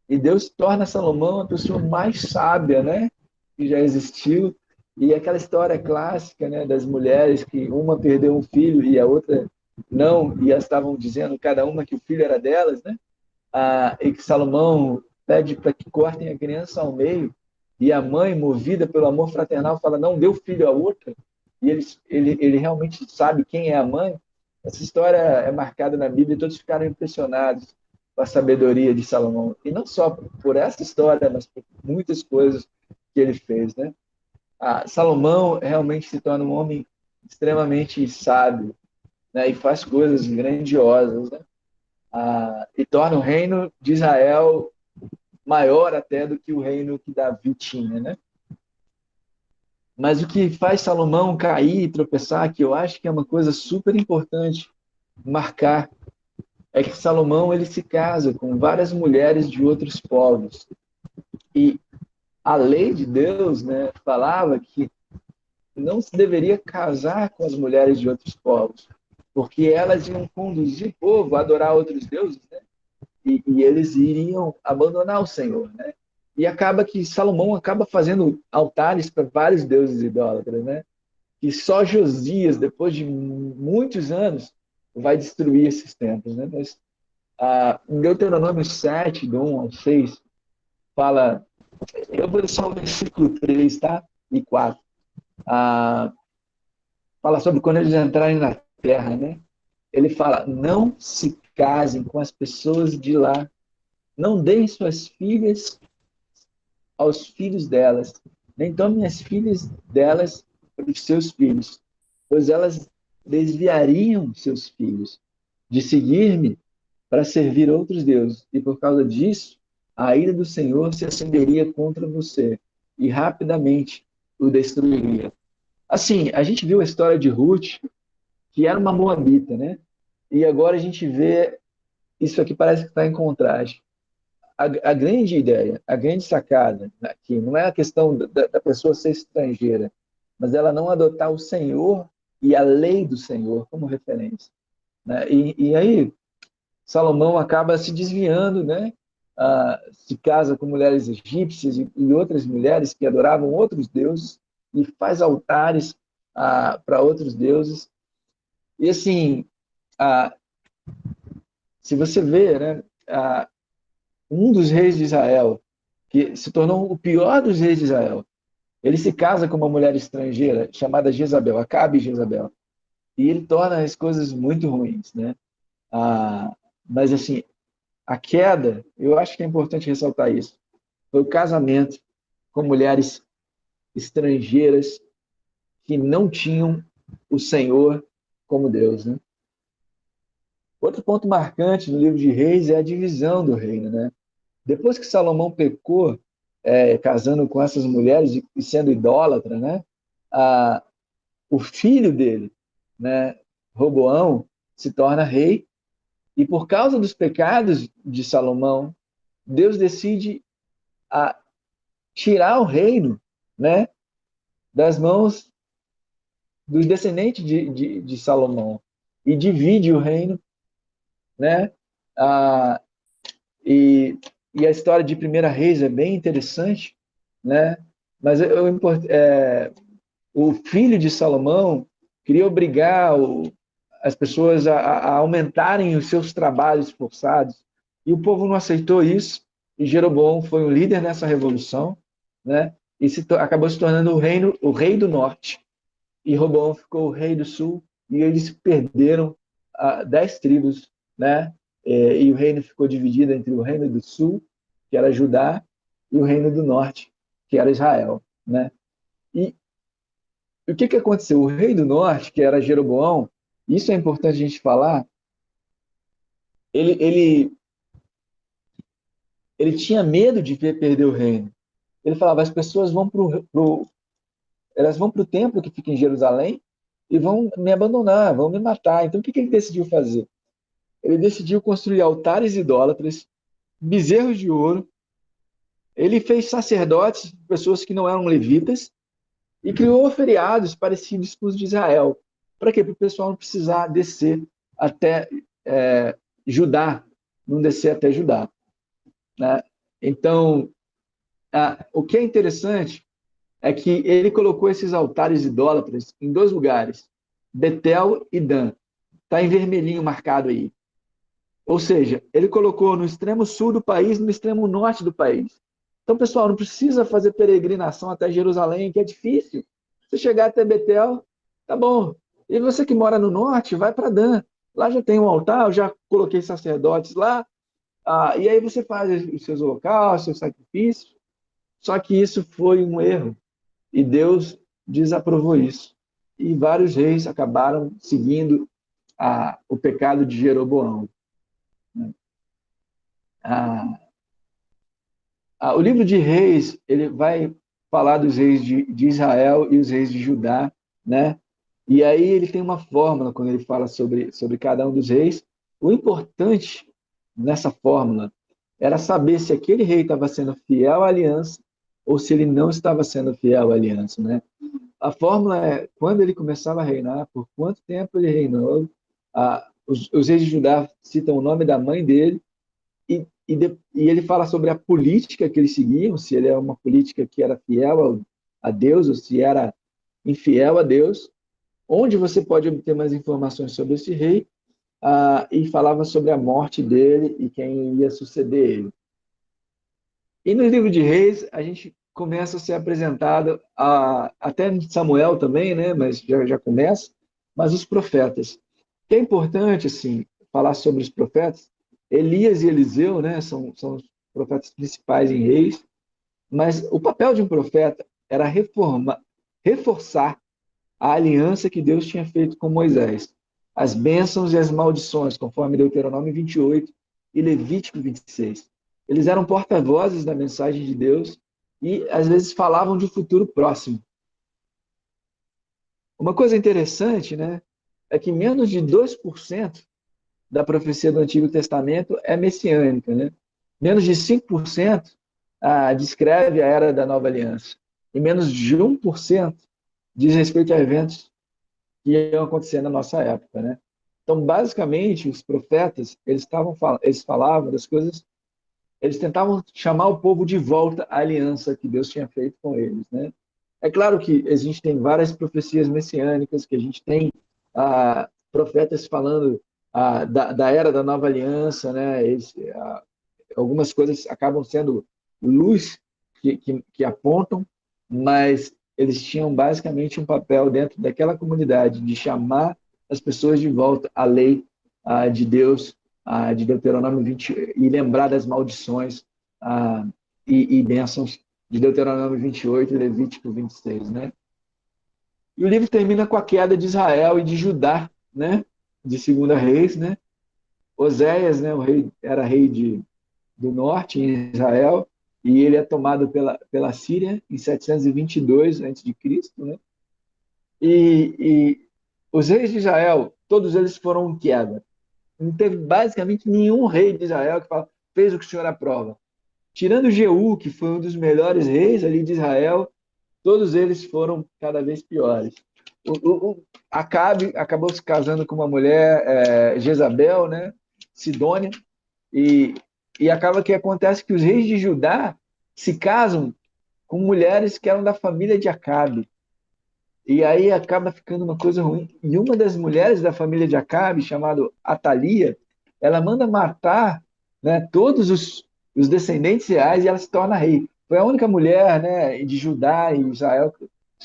E Deus torna Salomão a pessoa mais sábia, né, que já existiu. E aquela história clássica, né, das mulheres que uma perdeu um filho e a outra não, e elas estavam dizendo cada uma que o filho era delas, né? E que Salomão pede para que cortem a criança ao meio, e a mãe, movida pelo amor fraternal, fala: não dê o filho a outra, e ele realmente sabe quem é a mãe. Essa história é marcada na Bíblia e todos ficaram impressionados com a sabedoria de Salomão. E não só por essa história, mas por muitas coisas que ele fez, né? Salomão realmente se torna um homem extremamente sábio, né? E faz coisas grandiosas, né? E torna o reino de Israel maior até do que o reino que Davi tinha, né? Mas o que faz Salomão cair e tropeçar, que eu acho que é uma coisa super importante marcar, é que Salomão ele se casa com várias mulheres de outros povos. E a lei de Deus, né, falava que não se deveria casar com as mulheres de outros povos, porque elas iam conduzir o povo a adorar outros deuses, né? E eles iriam abandonar o Senhor, né? E acaba que Salomão acaba fazendo altares para vários deuses idólatras, né? E só Josias, depois de muitos anos, vai destruir esses templos, né? Mas em Deuteronômio 7, do 1 ao 6, fala, eu vou só o versículo 3, tá? E 4. Fala sobre quando eles entrarem na terra, né? Ele fala: não se casem com as pessoas de lá, não deem suas filhas aos filhos delas, nem tomem as filhas delas para os seus filhos, pois elas desviariam seus filhos de seguir-me para servir outros deuses, e por causa disso, a ira do Senhor se acenderia contra você, e rapidamente o destruiria. Assim, a gente viu a história de Ruth, que era uma moabita, né? E agora a gente vê isso aqui parece que está em contraste. A grande ideia, a grande sacada aqui, não é a questão da pessoa ser estrangeira, mas ela não adotar o Senhor e a lei do Senhor como referência, né? E aí, Salomão acaba se desviando, né? Se casa com mulheres egípcias e outras mulheres que adoravam outros deuses e faz altares para outros deuses. E assim, se você vê, né? Um dos reis de Israel, que se tornou o pior dos reis de Israel, ele se casa com uma mulher estrangeira chamada Jezabel, Acabe e Jezabel, e ele torna as coisas muito ruins, né? Mas assim, a queda, eu acho que é importante ressaltar isso, foi o casamento com mulheres estrangeiras que não tinham o Senhor como Deus, né? Outro ponto marcante no livro de Reis é a divisão do reino, né? Depois que Salomão pecou, casando com essas mulheres e sendo idólatra, né? O filho dele, né, Roboão, se torna rei, e por causa dos pecados de Salomão, Deus decide tirar o reino, né, das mãos dos descendentes de Salomão e divide o reino, né? E, e a história de Primeira Reis é bem interessante, né? Mas o filho de Salomão queria obrigar as pessoas a aumentarem os seus trabalhos forçados, e o povo não aceitou isso, e Jeroboão foi um líder nessa revolução, né? e acabou se tornando o rei do norte. E Roboão ficou o rei do sul, e eles perderam 10 tribos, né? E o reino ficou dividido entre o reino do sul, que era Judá, e o reino do norte, que era Israel, né? E o que aconteceu? O rei do norte, que era Jeroboão, isso é importante a gente falar, ele, ele, ele tinha medo de perder o reino. Ele falava, as pessoas elas vão para o templo que fica em Jerusalém e vão me abandonar, vão me matar. Então, o que ele decidiu fazer? Ele decidiu construir altares idólatras, bezerros de ouro. Ele fez sacerdotes, pessoas que não eram levitas, e criou feriados parecidos com os de Israel. Para quê? Para o pessoal não precisar descer até Judá, não descer até Judá, né? Então, o que é interessante é que ele colocou esses altares idólatras em 2 lugares, Betel e Dan. Está em vermelhinho marcado aí. Ou seja, ele colocou no extremo sul do país, no extremo norte do país. Então, pessoal, não precisa fazer peregrinação até Jerusalém, que é difícil. Você chegar até Betel, tá bom. E você que mora no norte, vai para Dan. Lá já tem um altar, eu já coloquei sacerdotes lá. E aí você faz os seus holocaustos, seus sacrifícios. Só que isso foi um erro. E Deus desaprovou isso. E vários reis acabaram seguindo o pecado de Jeroboão. O livro de Reis, ele vai falar dos reis de Israel e os reis de Judá, né? E aí ele tem uma fórmula quando ele fala sobre cada um dos reis. O importante nessa fórmula era saber se aquele rei estava sendo fiel à aliança ou se ele não estava sendo fiel à aliança, né? A fórmula é quando ele começava a reinar, por quanto tempo ele reinou. Os reis de Judá citam o nome da mãe dele e ele fala sobre a política que eles seguiam, se ele era uma política que era fiel a Deus ou se era infiel a Deus. Onde você pode obter mais informações sobre esse rei, e falava sobre a morte dele e quem ia suceder ele. E no livro de Reis, a gente começa a ser apresentado, até Samuel também, né? Mas já começa, mas os profetas. Que é importante, assim, falar sobre os profetas. Elias e Eliseu, né? São os profetas principais em Reis, mas o papel de um profeta era reforçar a aliança que Deus tinha feito com Moisés, as bênçãos e as maldições, conforme Deuteronômio 28 e Levítico 26. Eles eram porta-vozes da mensagem de Deus e, às vezes, falavam de um futuro próximo. Uma coisa interessante, né, é que menos de 2% da profecia do Antigo Testamento é messiânica, né? Menos de 5% descreve a era da Nova Aliança. E menos de 1% diz respeito a eventos que iam acontecer na nossa época, né? Então, basicamente, os profetas, eles falavam das coisas, eles tentavam chamar o povo de volta à aliança que Deus tinha feito com eles, né? É claro que a gente tem várias profecias messiânicas, que a gente tem profetas falando da era da nova aliança, né? Algumas coisas acabam sendo luz que apontam, mas eles tinham basicamente um papel dentro daquela comunidade de chamar as pessoas de volta à lei de Deus, de Deuteronômio 20, e lembrar das maldições e bênçãos de Deuteronômio 28 e Levítico 26, né? E o livro termina com a queda de Israel e de Judá, né? De 2 Reis, né? Oséias, né? O rei era rei do norte em Israel, e ele é tomado pela Síria em 722 a.C., né? E os reis de Israel, todos eles foram em queda. Não teve basicamente nenhum rei de Israel que fez o que o Senhor aprova. Tirando Jeú, que foi um dos melhores reis ali de Israel, todos eles foram cada vez piores. Acabe acabou se casando com uma mulher, Jezabel, né? Sidônia, e acaba que acontece que os reis de Judá se casam com mulheres que eram da família de Acabe. E aí acaba ficando uma coisa ruim. E uma das mulheres da família de Acabe, chamada Atalia, ela manda matar, né, todos os descendentes reais e ela se torna rei. foi a única mulher, né, de Judá e Israel,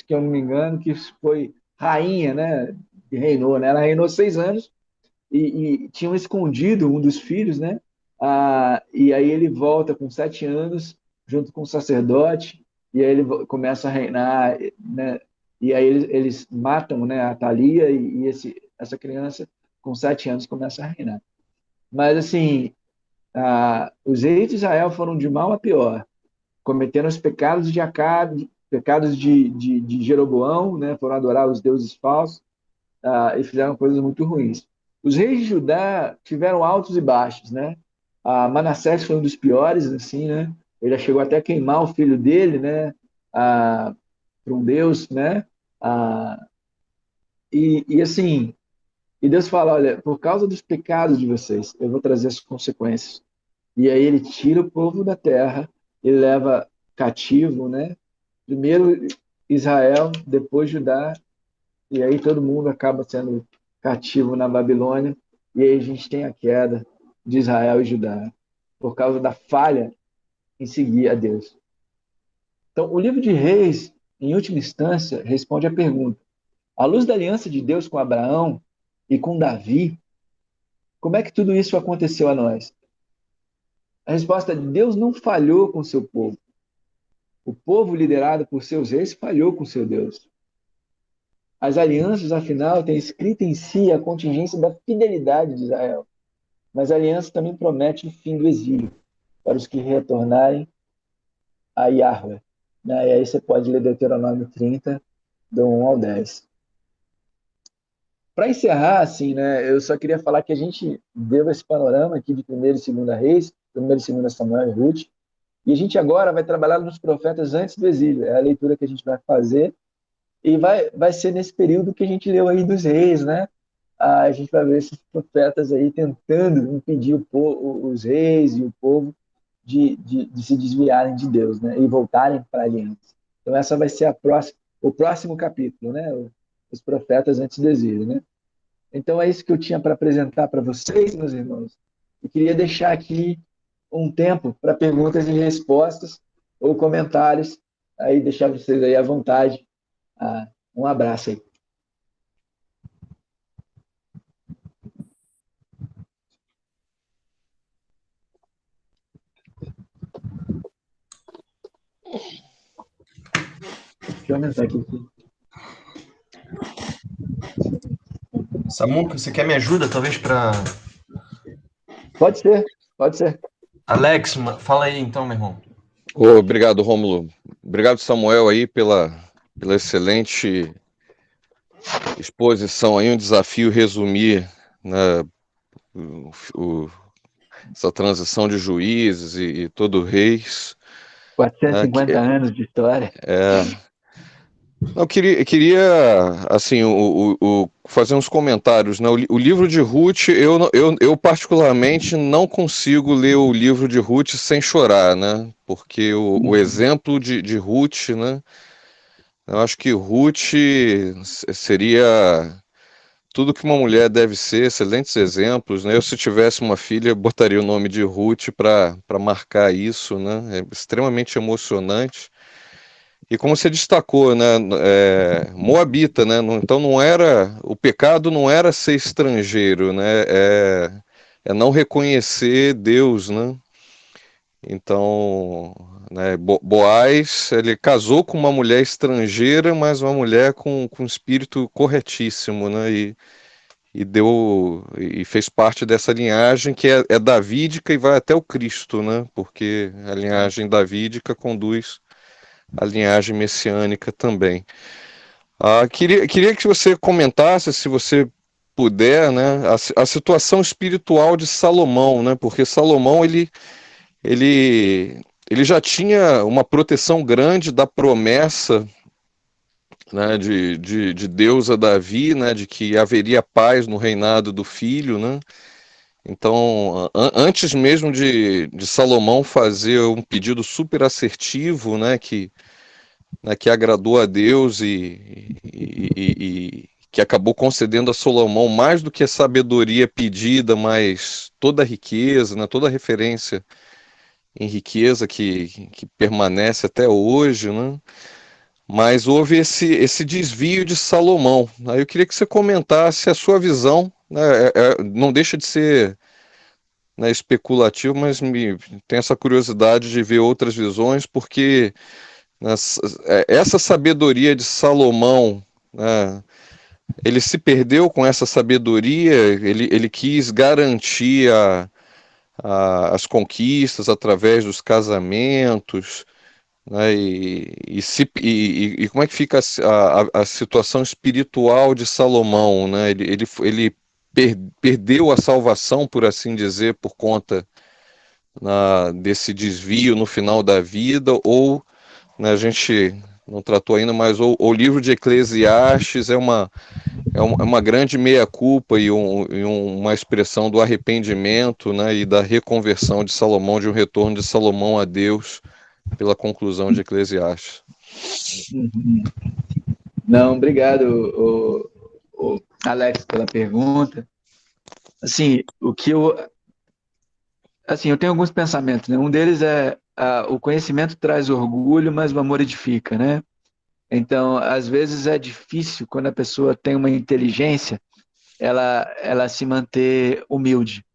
que eu não me engano, que foi rainha, né, que reinou, né? Ela reinou 6 anos e tinham escondido um dos filhos, né? E aí ele volta com 7 anos, junto com o sacerdote, e aí ele começa a reinar, né? E aí eles matam, né, a Thalia essa criança com 7 anos começa a reinar. Mas assim, os reis de Israel foram de mal a pior, cometeram os pecados de Acabe, pecados de Jeroboão, né? Foram adorar os deuses falsos, e fizeram coisas muito ruins. Os reis de Judá tiveram altos e baixos, né? Manassés foi um dos piores, assim, né? Ele já chegou até a queimar o filho dele, né? Para um deus, né? Ah, e assim, e Deus fala, olha, por causa dos pecados de vocês, eu vou trazer as consequências. E aí ele tira o povo da terra, ele leva cativo, né? Primeiro Israel, depois Judá, e aí todo mundo acaba sendo cativo na Babilônia, e aí a gente tem a queda de Israel e Judá, por causa da falha em seguir a Deus. Então, o livro de Reis, em última instância, responde à pergunta: à luz da aliança de Deus com Abraão e com Davi, como é que tudo isso aconteceu a nós? A resposta é: Deus não falhou com seu povo. O povo liderado por seus reis falhou com seu Deus. As alianças, afinal, têm escrito em si a contingência da fidelidade de Israel. Mas a aliança também promete o fim do exílio para os que retornarem a Yahweh. Né? E aí você pode ler Deuteronômio 30, do 1 ao 10. Para encerrar, assim, né, eu só queria falar que a gente deu esse panorama aqui de 1º e 2º Reis, 1º e 2º Samuel e Ruth, e a gente agora vai trabalhar nos profetas antes do exílio. É a leitura que a gente vai fazer, e vai ser nesse período que a gente leu aí dos reis, né? A gente vai ver esses profetas aí tentando impedir os reis e o povo de se desviarem de Deus, né? E voltarem para a aliança. Então essa vai ser o próximo capítulo, né? Os profetas antes do exílio, né? Então é isso que eu tinha para apresentar para vocês, meus irmãos. E queria deixar aqui um tempo para perguntas e respostas ou comentários, aí deixar vocês aí à vontade. Um abraço aí. Deixa eu aumentar aqui. Samuca, você quer me ajuda, talvez, para... Pode ser, pode ser. Alex, fala aí então, meu irmão. Obrigado, Rômulo. Obrigado, Samuel, aí pela excelente exposição aí, um desafio resumir, né, essa transição de juízes e todo reis. 450 anos de história. Eu queria assim, fazer uns comentários, né? O livro de Ruth, eu particularmente não consigo ler o livro de Ruth sem chorar, né? Porque o exemplo de Ruth, né? Eu acho que Ruth seria tudo que uma mulher deve ser, excelentes exemplos, né? Eu, se tivesse uma filha, botaria o nome de Ruth para marcar isso, né? É extremamente emocionante. E como você destacou, né, Moabita, né, então não era, o pecado não era ser estrangeiro, né, é não reconhecer Deus, né. Então, né, Boaz, ele casou com uma mulher estrangeira, mas uma mulher com espírito corretíssimo, né, e fez parte dessa linhagem que é davídica e vai até o Cristo, né, porque a linhagem davídica conduz a linhagem messiânica também. Queria que você comentasse, se você puder, né, a situação espiritual de Salomão, né, porque Salomão ele já tinha uma proteção grande da promessa, né, de Deus a Davi, né, de que haveria paz no reinado do filho, né. Então, antes mesmo de Salomão fazer um pedido super assertivo, né, que agradou a Deus e que acabou concedendo a Salomão mais do que a sabedoria pedida, mas toda a riqueza, né, toda a referência em riqueza que permanece até hoje, né? Mas houve esse desvio de Salomão. Aí eu queria que você comentasse a sua visão, né? Não deixa de ser, né, especulativo, mas tem essa curiosidade de ver outras visões, porque essa sabedoria de Salomão, né, ele se perdeu com essa sabedoria, ele quis garantir as conquistas através dos casamentos, né, e como é que fica a situação espiritual de Salomão, né? Ele perdeu a salvação, por assim dizer, por conta, desse desvio no final da vida, ou, né, a gente não tratou ainda, mas o livro de Eclesiastes é uma grande meia-culpa uma expressão do arrependimento, né, e da reconversão de Salomão, de um retorno de Salomão a Deus, pela conclusão de Eclesiastes. Uhum. Não, obrigado, Alex, pela pergunta. Assim, eu tenho alguns pensamentos, né? Um deles é o conhecimento traz orgulho, mas o amor edifica, né? Então, às vezes é difícil quando a pessoa tem uma inteligência, ela se manter humilde.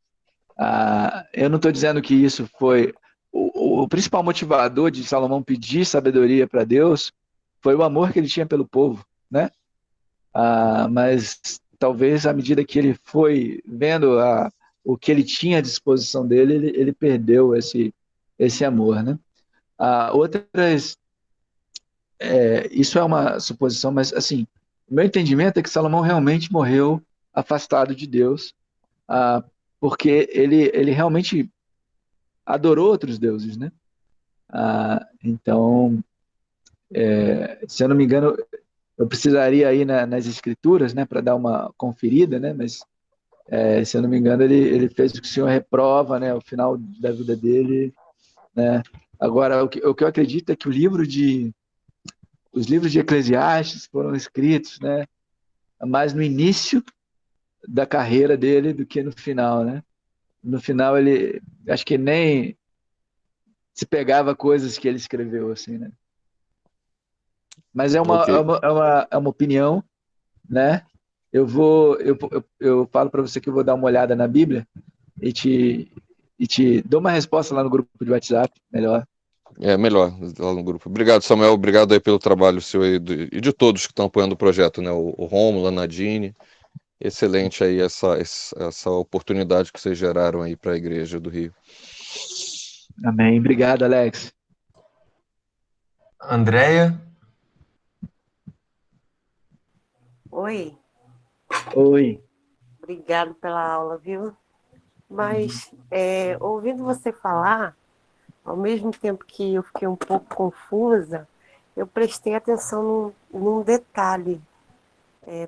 Eu não estou dizendo que isso foi o principal motivador de Salomão pedir sabedoria para Deus foi o amor que ele tinha pelo povo, né? Mas talvez à medida que ele foi vendo o que ele tinha à disposição dele, ele perdeu esse amor, né? Outras, isso é uma suposição, mas assim, o meu entendimento é que Salomão realmente morreu afastado de Deus, porque ele realmente adorou outros deuses, né? Então, se eu não me engano, eu precisaria ir nas escrituras, né, para dar uma conferida, né? Mas se eu não me engano, ele fez o que o Senhor reprova, né? Ao final da vida dele, né? Agora, o que eu acredito é que os livros de Eclesiastes foram escritos, né, mais no início da carreira dele do que no final, né? No final ele, acho que nem se pegava coisas que ele escreveu, assim, né? Mas Ok. é uma opinião, né? Eu falo para você que eu vou dar uma olhada na Bíblia e te dou uma resposta lá no grupo de WhatsApp, melhor. É melhor lá no grupo. Obrigado, Samuel. Obrigado aí pelo trabalho seu aí, e de todos que estão apoiando o projeto, né? O Rômulo, a Nadine. Excelente aí essa oportunidade que vocês geraram aí para a Igreja do Rio. Amém. Obrigado, Alex. Andréia? Oi, Oi. obrigado pela aula, viu? Mas, ouvindo você falar, ao mesmo tempo que eu fiquei um pouco confusa, eu prestei atenção num detalhe,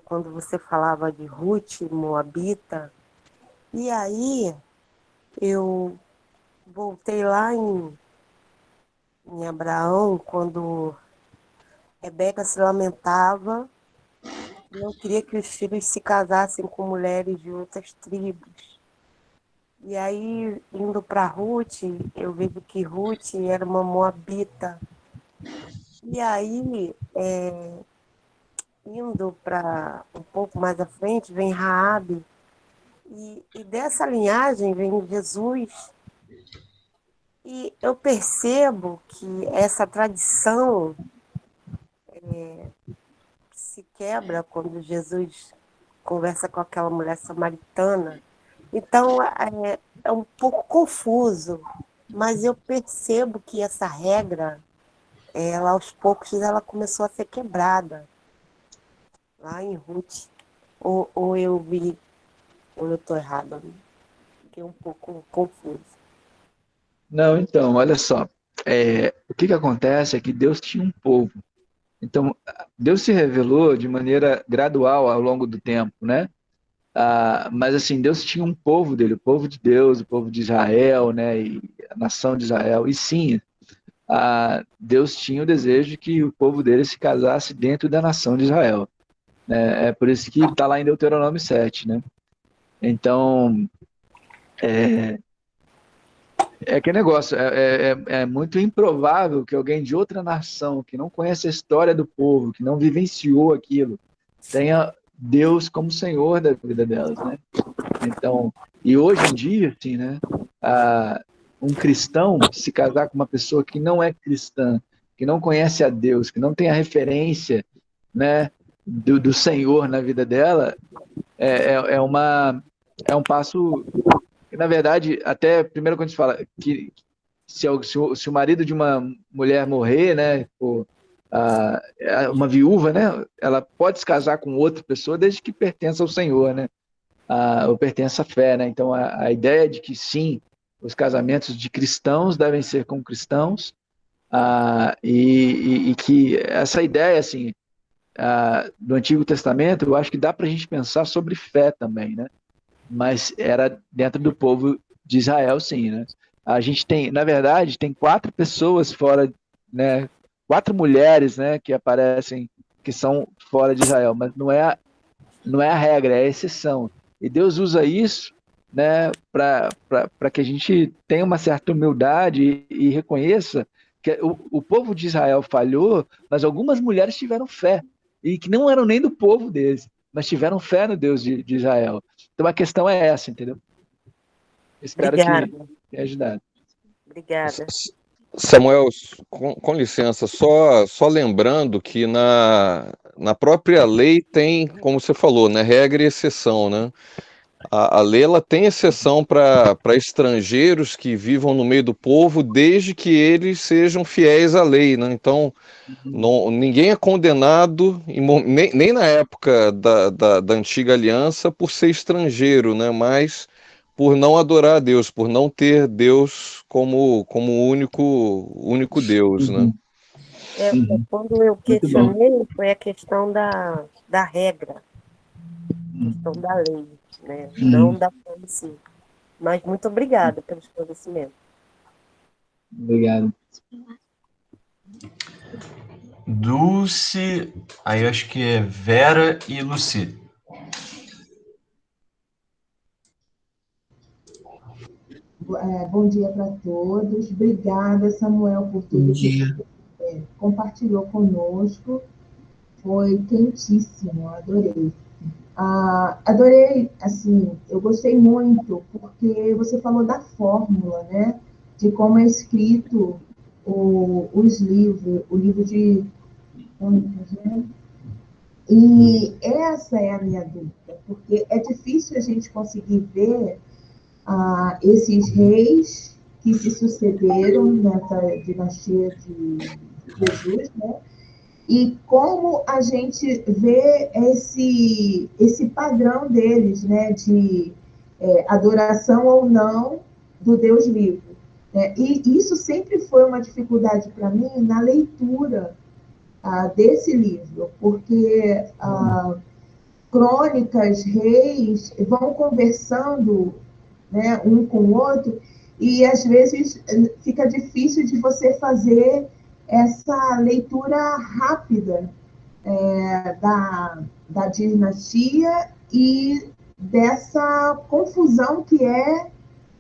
quando você falava de Ruth, Moabita, e aí eu voltei lá em Abraão, quando Rebeca se lamentava, e não queria que os filhos se casassem com mulheres de outras tribos. E aí, indo para Ruth, eu vejo que Ruth era uma moabita. E aí, indo para um pouco mais à frente, vem Raabe. E dessa linhagem vem Jesus. E eu percebo que essa tradição se quebra quando Jesus conversa com aquela mulher samaritana. Então, é um pouco confuso, mas eu percebo que essa regra, ela aos poucos, ela começou a ser quebrada lá em Ruth. Ou eu vi, ou eu estou errada, fiquei um pouco confuso. Não, então, olha só. O que acontece é que Deus tinha um povo. Então, Deus se revelou de maneira gradual ao longo do tempo, né? Mas assim, Deus tinha um povo dele, o povo de Deus, o povo de Israel, né? E a nação de Israel. E sim, Deus tinha o desejo de que o povo dele se casasse dentro da nação de Israel, né? É por isso que está lá em Deuteronômio 7, né? Então, É que negócio, é muito improvável que alguém de outra nação, que não conhece a história do povo, que não vivenciou aquilo, tenha Deus como Senhor da vida delas, né? Então, e hoje em dia, assim, né? Um cristão se casar com uma pessoa que não é cristã, que não conhece a Deus, que não tem a referência, né, do Senhor na vida dela, é um passo que, na verdade, até primeiro quando a gente fala que se o marido de uma mulher morrer, né, uma viúva, né, ela pode se casar com outra pessoa desde que pertença ao Senhor, né, ou pertença à fé, né. Então a ideia de que sim, os casamentos de cristãos devem ser com cristãos, e que essa ideia assim do Antigo Testamento, eu acho que dá para a gente pensar sobre fé também, né? Mas era dentro do povo de Israel, sim, né? A gente tem, na verdade, tem 4 pessoas fora, né? 4 mulheres, né? Que aparecem, que são fora de Israel, mas não é a regra, é a exceção. E Deus usa isso, né? Para que a gente tenha uma certa humildade e reconheça que o povo de Israel falhou, mas algumas mulheres tiveram fé e que não eram nem do povo deles, mas tiveram fé no Deus de Israel. Então a questão é essa, entendeu? Espero que Obrigada, tenha ajudado. obrigada. Samuel, com licença, só lembrando que na própria lei tem, como você falou, né, regra e exceção, né? A lei ela tem exceção para estrangeiros que vivam no meio do povo, desde que eles sejam fiéis à lei, né? Então, ninguém é condenado, nem na época da antiga aliança, por ser estrangeiro, né? Mas por não adorar a Deus, por não ter Deus como único Deus, né? Uhum, É, uhum. quando eu Muito bom. questionei, foi a questão da regra, questão da lei, né? Não Uhum. da fé em si. Mas muito obrigada pelo esclarecimento. Obrigado. Dulce, aí eu acho que é Vera e Luci. Bom dia para todos. Obrigada, Samuel, por tudo que você compartilhou conosco. Foi quentíssimo, adorei. Adorei, assim, eu gostei muito, porque você falou da fórmula, né? De como é escrito os livros, o livro de Crônicas, né? E essa é a minha dúvida, porque é difícil a gente conseguir ver esses reis que se sucederam nessa dinastia de Jesus, né? E como a gente vê esse padrão deles, né? De adoração ou não do Deus vivo. Né? E isso sempre foi uma dificuldade para mim na leitura desse livro, porque Crônicas, Reis vão conversando, né, um com o outro, e às vezes fica difícil de você fazer essa leitura rápida da dinastia e dessa confusão que é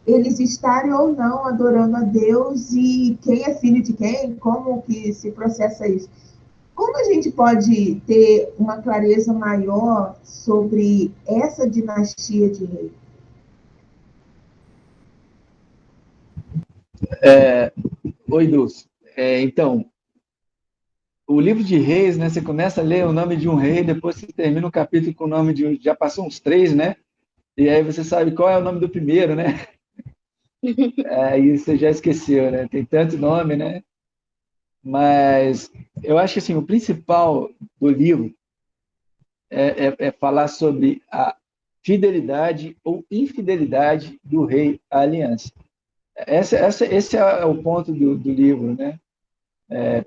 eles estarem ou não adorando a Deus e quem é filho de quem, como que se processa isso. Como a gente pode ter uma clareza maior sobre essa dinastia de reis? Oi, Dulce. Então, o livro de Reis, né? Você começa a ler o nome de um rei, depois você termina o capítulo com o nome de um. Já passou uns 3, né? E aí você sabe qual é o nome do primeiro, né? Aí você já esqueceu, né? Tem tanto nome, né? Mas eu acho que assim, o principal do livro é falar sobre a fidelidade ou infidelidade do rei à aliança. Esse é o ponto do livro, né?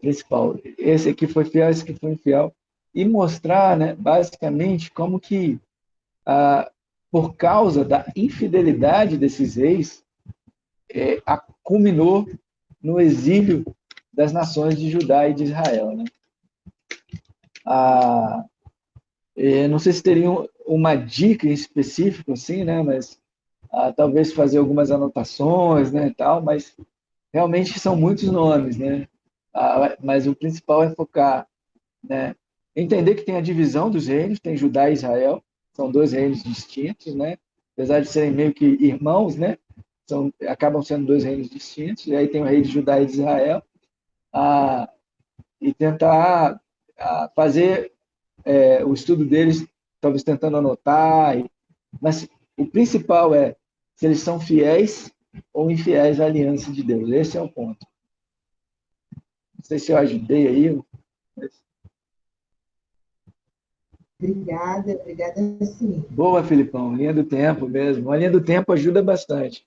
Principal. Esse aqui foi fiel, esse aqui foi infiel. E mostrar, né, basicamente, como que, por causa da infidelidade desses reis, culminou no exílio das nações de Judá e de Israel, né? Não sei se teriam uma dica em específico, assim, né? Mas talvez fazer algumas anotações, né, tal, mas realmente são muitos nomes, né? Mas o principal é focar, né? Entender que tem a divisão dos reinos, tem Judá e Israel, são dois reinos distintos, né? Apesar de serem meio que irmãos, né? Acabam sendo dois reinos distintos, e aí tem o rei de Judá e de Israel, e tentar fazer o estudo deles, talvez tentando anotar, mas o principal é se eles são fiéis ou infiéis à aliança de Deus. Esse é o ponto. Não sei se eu ajudei aí. Obrigada sim. Boa, Filipão, linha do tempo mesmo. Uma linha do tempo ajuda bastante.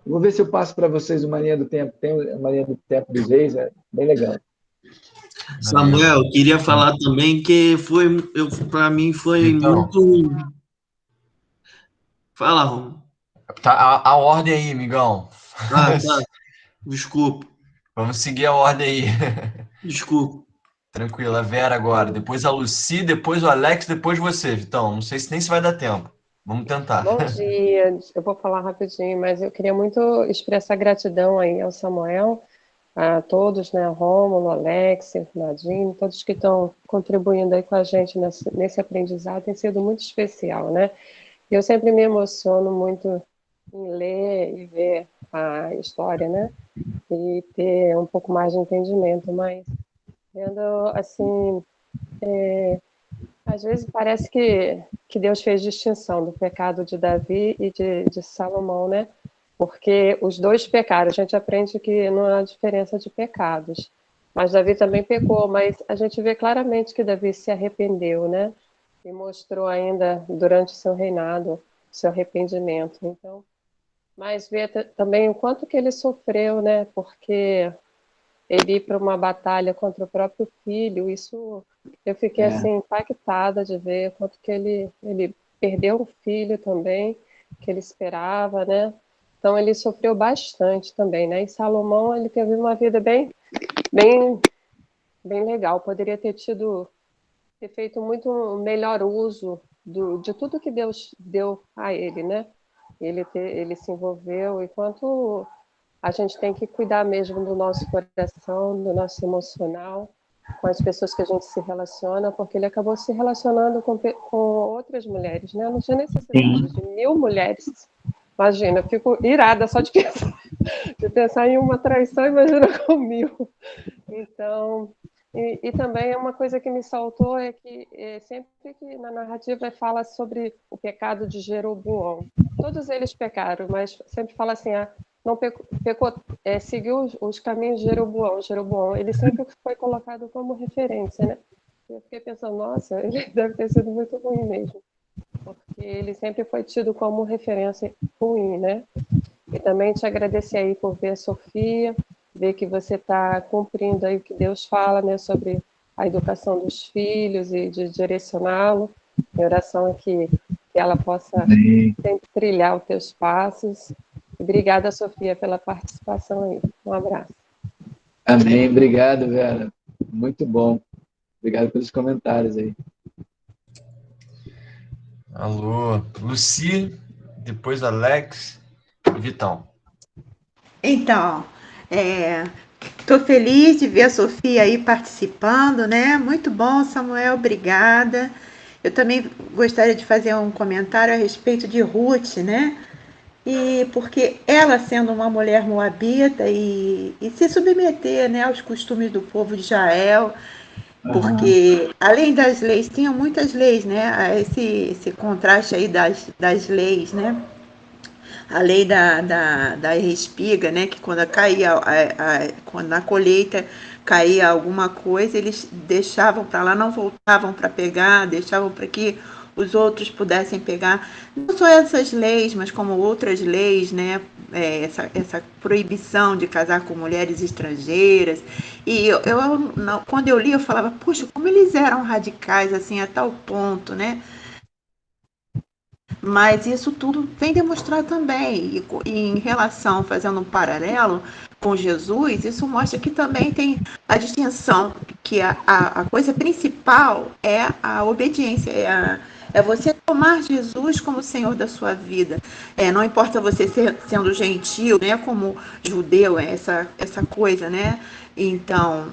Eu vou ver se eu passo para vocês uma linha do tempo. Tem uma linha do tempo dos reis, é bem legal. Samuel, queria falar também que para mim foi Então, muito. Fala, Romo. tá a ordem aí, migão. Tá. Desculpa. Vamos seguir a ordem aí. Desculpa. Tranquilo, a Vera agora. Depois a Lucy, depois o Alex, depois você, Vitão. Não sei se nem se vai dar tempo. Vamos tentar. Bom dia, eu vou falar rapidinho, mas eu queria muito expressar gratidão aí ao Samuel, a todos, né, Rômulo, Alex, Nadine, todos que estão contribuindo aí com a gente nesse aprendizado, tem sido muito especial, né? Eu sempre me emociono muito em ler e ver a história, né? E ter um pouco mais de entendimento, mas vendo, assim, às vezes parece que Deus fez distinção do pecado de Davi e de Salomão, né? Porque os dois pecaram. A gente aprende que não há diferença de pecados. Mas Davi também pecou, mas a gente vê claramente que Davi se arrependeu, né? E mostrou ainda durante o seu reinado seu arrependimento. Então, mas vê também o quanto que ele sofreu, né? Porque ele ir para uma batalha contra o próprio filho, isso eu fiquei assim impactada de ver quanto que ele perdeu um filho também, que ele esperava, né? Então ele sofreu bastante também, né? E Salomão, ele teve uma vida bem legal, poderia ter feito muito melhor uso de tudo que Deus deu a ele, né? Ele se envolveu, enquanto a gente tem que cuidar mesmo do nosso coração, do nosso emocional, com as pessoas que a gente se relaciona, porque ele acabou se relacionando com outras mulheres, né? Não tinha necessidade de 1000 mulheres. Imagina, eu fico irada só de pensar em uma traição, imagina com 1000. Então, e também uma coisa que me saltou é que sempre que na narrativa fala sobre o pecado de Jeroboão, todos eles pecaram, mas sempre fala assim, não pecou, seguiu os caminhos de Jeroboão, ele sempre foi colocado como referência, né? Eu fiquei pensando, nossa, ele deve ter sido muito ruim mesmo, porque ele sempre foi tido como referência ruim, né? E também te agradecer aí por ver a Sofia, ver que você está cumprindo aí o que Deus fala, né, sobre a educação dos filhos e de direcioná-lo. Minha oração é que ela possa sempre trilhar os teus passos. Obrigada, Sofia, pela participação aí. Um abraço. Amém. Obrigado, Vera. Muito bom. Obrigado pelos comentários aí. Alô, Lucy, depois Alex e Vitão. Então, estou feliz de ver a Sofia aí participando, né? Muito bom, Samuel, obrigada. Eu também gostaria de fazer um comentário a respeito de Ruth, né? E porque ela, sendo uma mulher moabita e se submeter, né, aos costumes do povo de Israel, porque além das leis, tinham muitas leis, né? Esse contraste aí das leis, né? A lei da espiga, né? Que quando caía, quando na colheita caía alguma coisa, eles deixavam para lá, não voltavam para pegar, deixavam para que os outros pudessem pegar. Não só essas leis, mas como outras leis, né? Essa proibição de casar com mulheres estrangeiras. E quando eu li, eu falava, puxa, como eles eram radicais, assim, a tal ponto, né? Mas isso tudo vem demonstrar também, e em relação, fazendo um paralelo com Jesus, isso mostra que também tem a distinção, que a coisa principal é a obediência, É você tomar Jesus como Senhor da sua vida. Não importa você sendo gentil, né, como judeu, essa coisa, né? Então,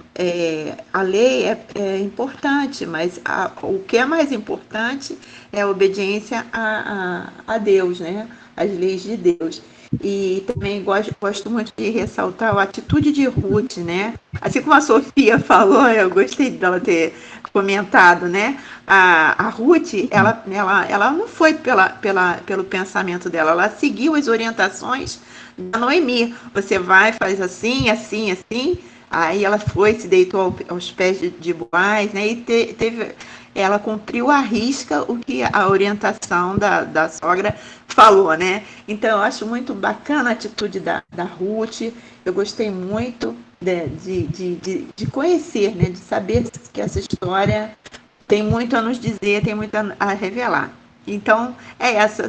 a lei é importante, mas o que é mais importante é a obediência a Deus, né? As leis de Deus. E também gosto muito de ressaltar a atitude de Ruth, né? Assim como a Sofia falou, eu gostei dela ter comentado, né? A Ruth, ela não foi pelo pensamento dela, ela seguiu as orientações da Noemi. Você vai, faz assim, assim, assim. Aí ela foi, se deitou aos pés de Boaz, né? E ela cumpriu à risca o que a orientação da sogra falou, né? Então, eu acho muito bacana a atitude da Ruth. Eu gostei muito de conhecer, né? De saber que essa história tem muito a nos dizer, tem muito a revelar. Então,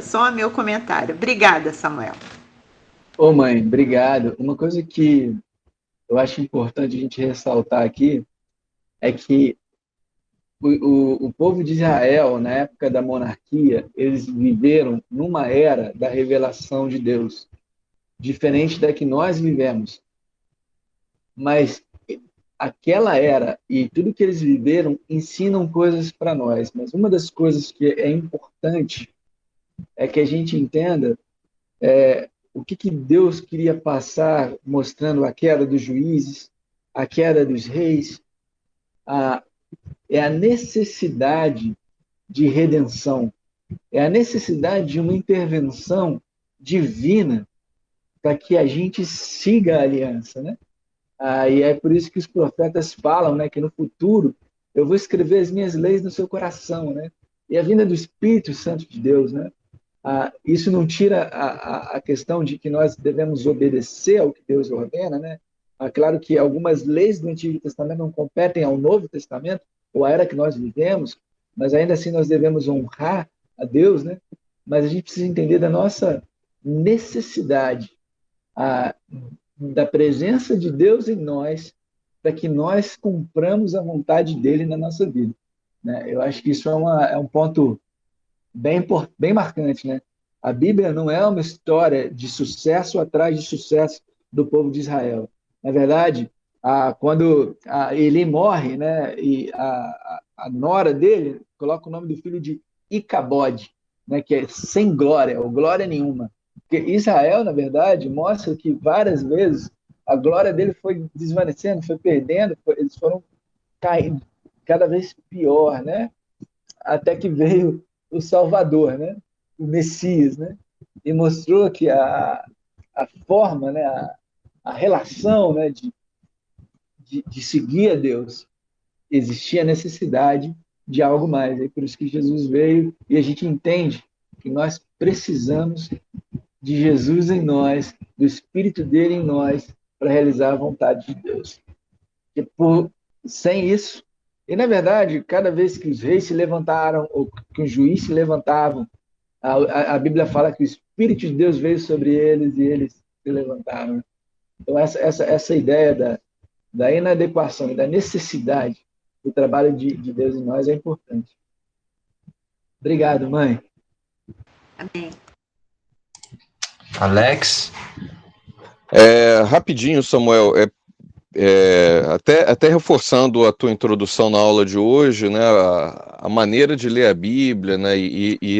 só o meu comentário. Obrigada, Samuel. Ô, mãe, obrigado. Uma coisa que eu acho importante a gente ressaltar aqui é que o povo de Israel, na época da monarquia, eles viveram numa era da revelação de Deus, diferente da que nós vivemos. Mas aquela era e tudo que eles viveram ensinam coisas para nós. Mas uma das coisas que é importante é que a gente entenda o que Deus queria passar, mostrando a queda dos juízes, a queda dos reis, é a necessidade de redenção, é a necessidade de uma intervenção divina para que a gente siga a aliança, né? E é por isso que os profetas falam, né, que no futuro eu vou escrever as minhas leis no seu coração, né? E a vinda do Espírito Santo de Deus, né? Isso não tira a questão de que nós devemos obedecer ao que Deus ordena, né? Claro que algumas leis do Antigo Testamento não competem ao Novo Testamento, ou à era que nós vivemos, mas ainda assim nós devemos honrar a Deus, né? Mas a gente precisa entender da nossa necessidade da presença de Deus em nós, para que nós cumpramos a vontade dele na nossa vida, né? Eu acho que isso é um ponto bem marcante, né? A Bíblia não é uma história de sucesso atrás de sucesso do povo de Israel. Na verdade, quando Eli morre, né, e a nora dele coloca o nome do filho de Icabode, né, que é sem glória, ou glória nenhuma. Porque Israel, na verdade, mostra que várias vezes a glória dele foi desvanecendo, foi perdendo, eles foram caindo cada vez pior, né? Até que veio o Salvador, né? O Messias, né? E mostrou que a forma, né? A relação, né? De seguir a Deus, existia necessidade de algo mais. É por isso que Jesus veio e a gente entende que nós precisamos de Jesus em nós, do Espírito dele em nós, para realizar a vontade de Deus. Sem isso, e na verdade, cada vez que os reis se levantaram, ou que os juízes se levantavam, a Bíblia fala que o Espírito de Deus veio sobre eles e eles se levantaram. Então, essa ideia da inadequação e da necessidade do trabalho de Deus em nós é importante. Obrigado, mãe. Amém. Alex? Rapidinho, Samuel, até reforçando a tua introdução na aula de hoje, né, a maneira de ler a Bíblia, né, e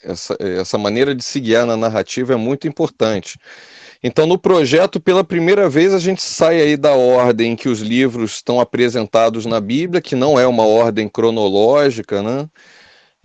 essa maneira de se guiar na narrativa é muito importante. Então, no projeto, pela primeira vez, a gente sai aí da ordem que os livros estão apresentados na Bíblia, que não é uma ordem cronológica, né?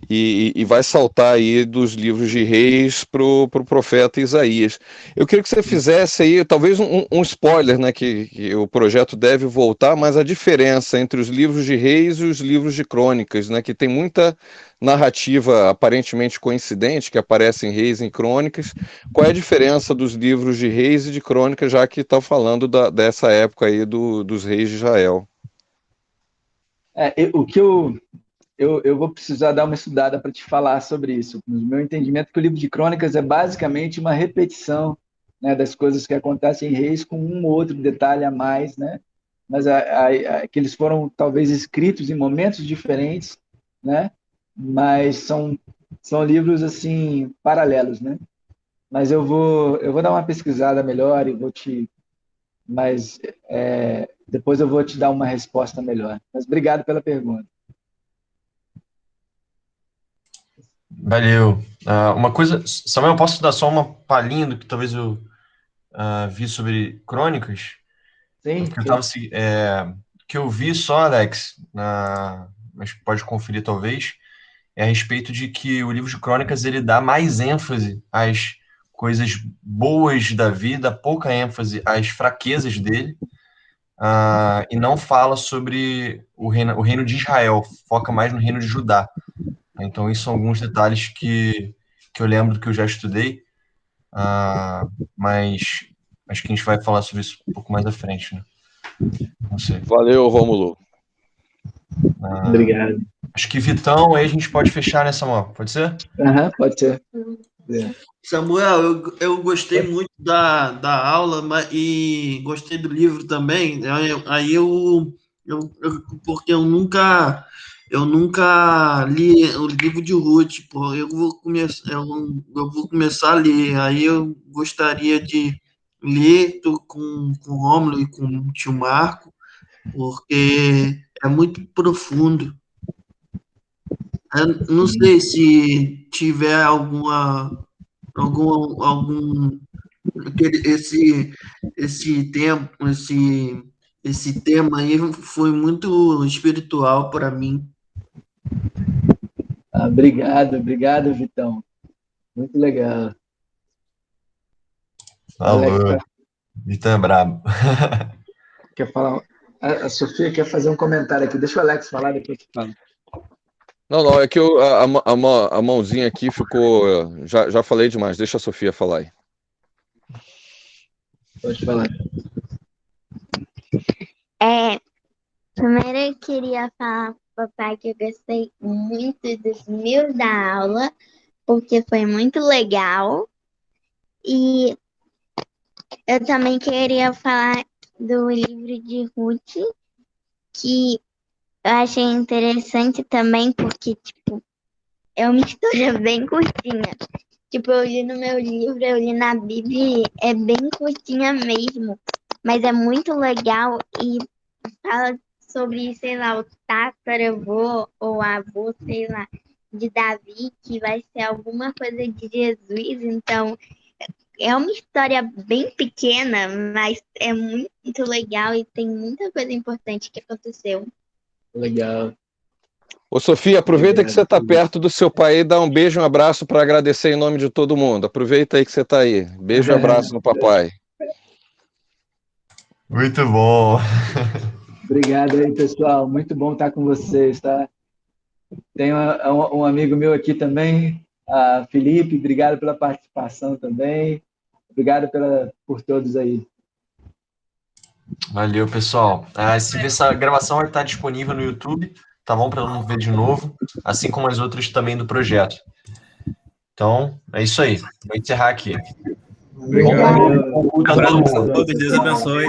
E vai saltar aí dos livros de Reis para o profeta Isaías. Eu queria que você fizesse aí, talvez um spoiler, né, que o projeto deve voltar, mas a diferença entre os livros de Reis e os livros de Crônicas, né, que tem muita narrativa aparentemente coincidente, que aparece em Reis e em Crônicas. Qual é a diferença dos livros de Reis e de Crônicas, já que está falando dessa época aí dos reis de Israel? O que eu vou precisar dar uma estudada para te falar sobre isso. No meu entendimento, que o livro de Crônicas é basicamente uma repetição, né, das coisas que acontecem em Reis, com um ou outro detalhe a mais, né? Mas que eles foram talvez escritos em momentos diferentes né? Mas são livros assim paralelos, né? Mas eu vou dar uma pesquisada melhor e mas depois eu vou te dar uma resposta melhor. Mas obrigado pela pergunta. Valeu. Uma coisa, Samuel, posso dar só uma palhinha do que talvez eu vi sobre crônicas? Sim, Que eu vi só, Alex, mas pode conferir talvez, é a respeito de que o livro de crônicas ele dá mais ênfase às coisas boas da vida, pouca ênfase às fraquezas dele, e não fala sobre o reino de Israel, foca mais no reino de Judá. Então, isso são alguns detalhes que eu lembro que eu já estudei, mas acho que a gente vai falar sobre isso um pouco mais à frente, né? Não sei. Valeu, Rômulo. Obrigado. Acho que Vitão, aí a gente pode fechar, né, Samuel? Pode ser? Pode ser. Samuel, eu gostei muito da aula e gostei do livro também. Porque eu nunca li o livro de Ruth, pô, eu vou começar a ler. Aí eu gostaria de ler com o Rômulo e com o tio Marco, porque é muito profundo. Eu não sei se tiver algum esse tema aí foi muito espiritual para mim. Obrigado, Vitão. Muito legal. Falou. Vitão é brabo. Quer falar? A Sofia quer fazer um comentário aqui. Deixa o Alex falar, depois tu fala. Não, é que a mãozinha aqui ficou... Já falei demais, deixa a Sofia falar aí. Pode falar. Primeiro eu queria falar pro papai que eu gostei muito dos meus da aula, porque foi muito legal. E eu também queria falar do livro de Ruth, que eu achei interessante também, porque, tipo, é uma história bem curtinha. Tipo, eu li no meu livro, eu li na Bíblia, é bem curtinha mesmo, mas é muito legal e fala sobre, sei lá, o tataravô ou avô, sei lá, de Davi, que vai ser alguma coisa de Jesus. Então, é uma história bem pequena, mas é muito legal e tem muita coisa importante que aconteceu. Legal. Ô, Sofia, aproveita que você está perto do seu pai e dá um beijo e um abraço para agradecer em nome de todo mundo. Aproveita aí que você está aí. Beijo e abraço no papai. Muito bom. Obrigado aí, pessoal. Muito bom estar com vocês, tá? Tem um amigo meu aqui também, Felipe. Obrigado pela participação também. Obrigado por todos aí. Valeu, pessoal. Essa gravação vai estar disponível no YouTube, tá bom? Para não ver de novo, assim como as outras também do projeto. Então, é isso aí. Vou encerrar aqui. Obrigado. Um abraço a todos, Deus abençoe.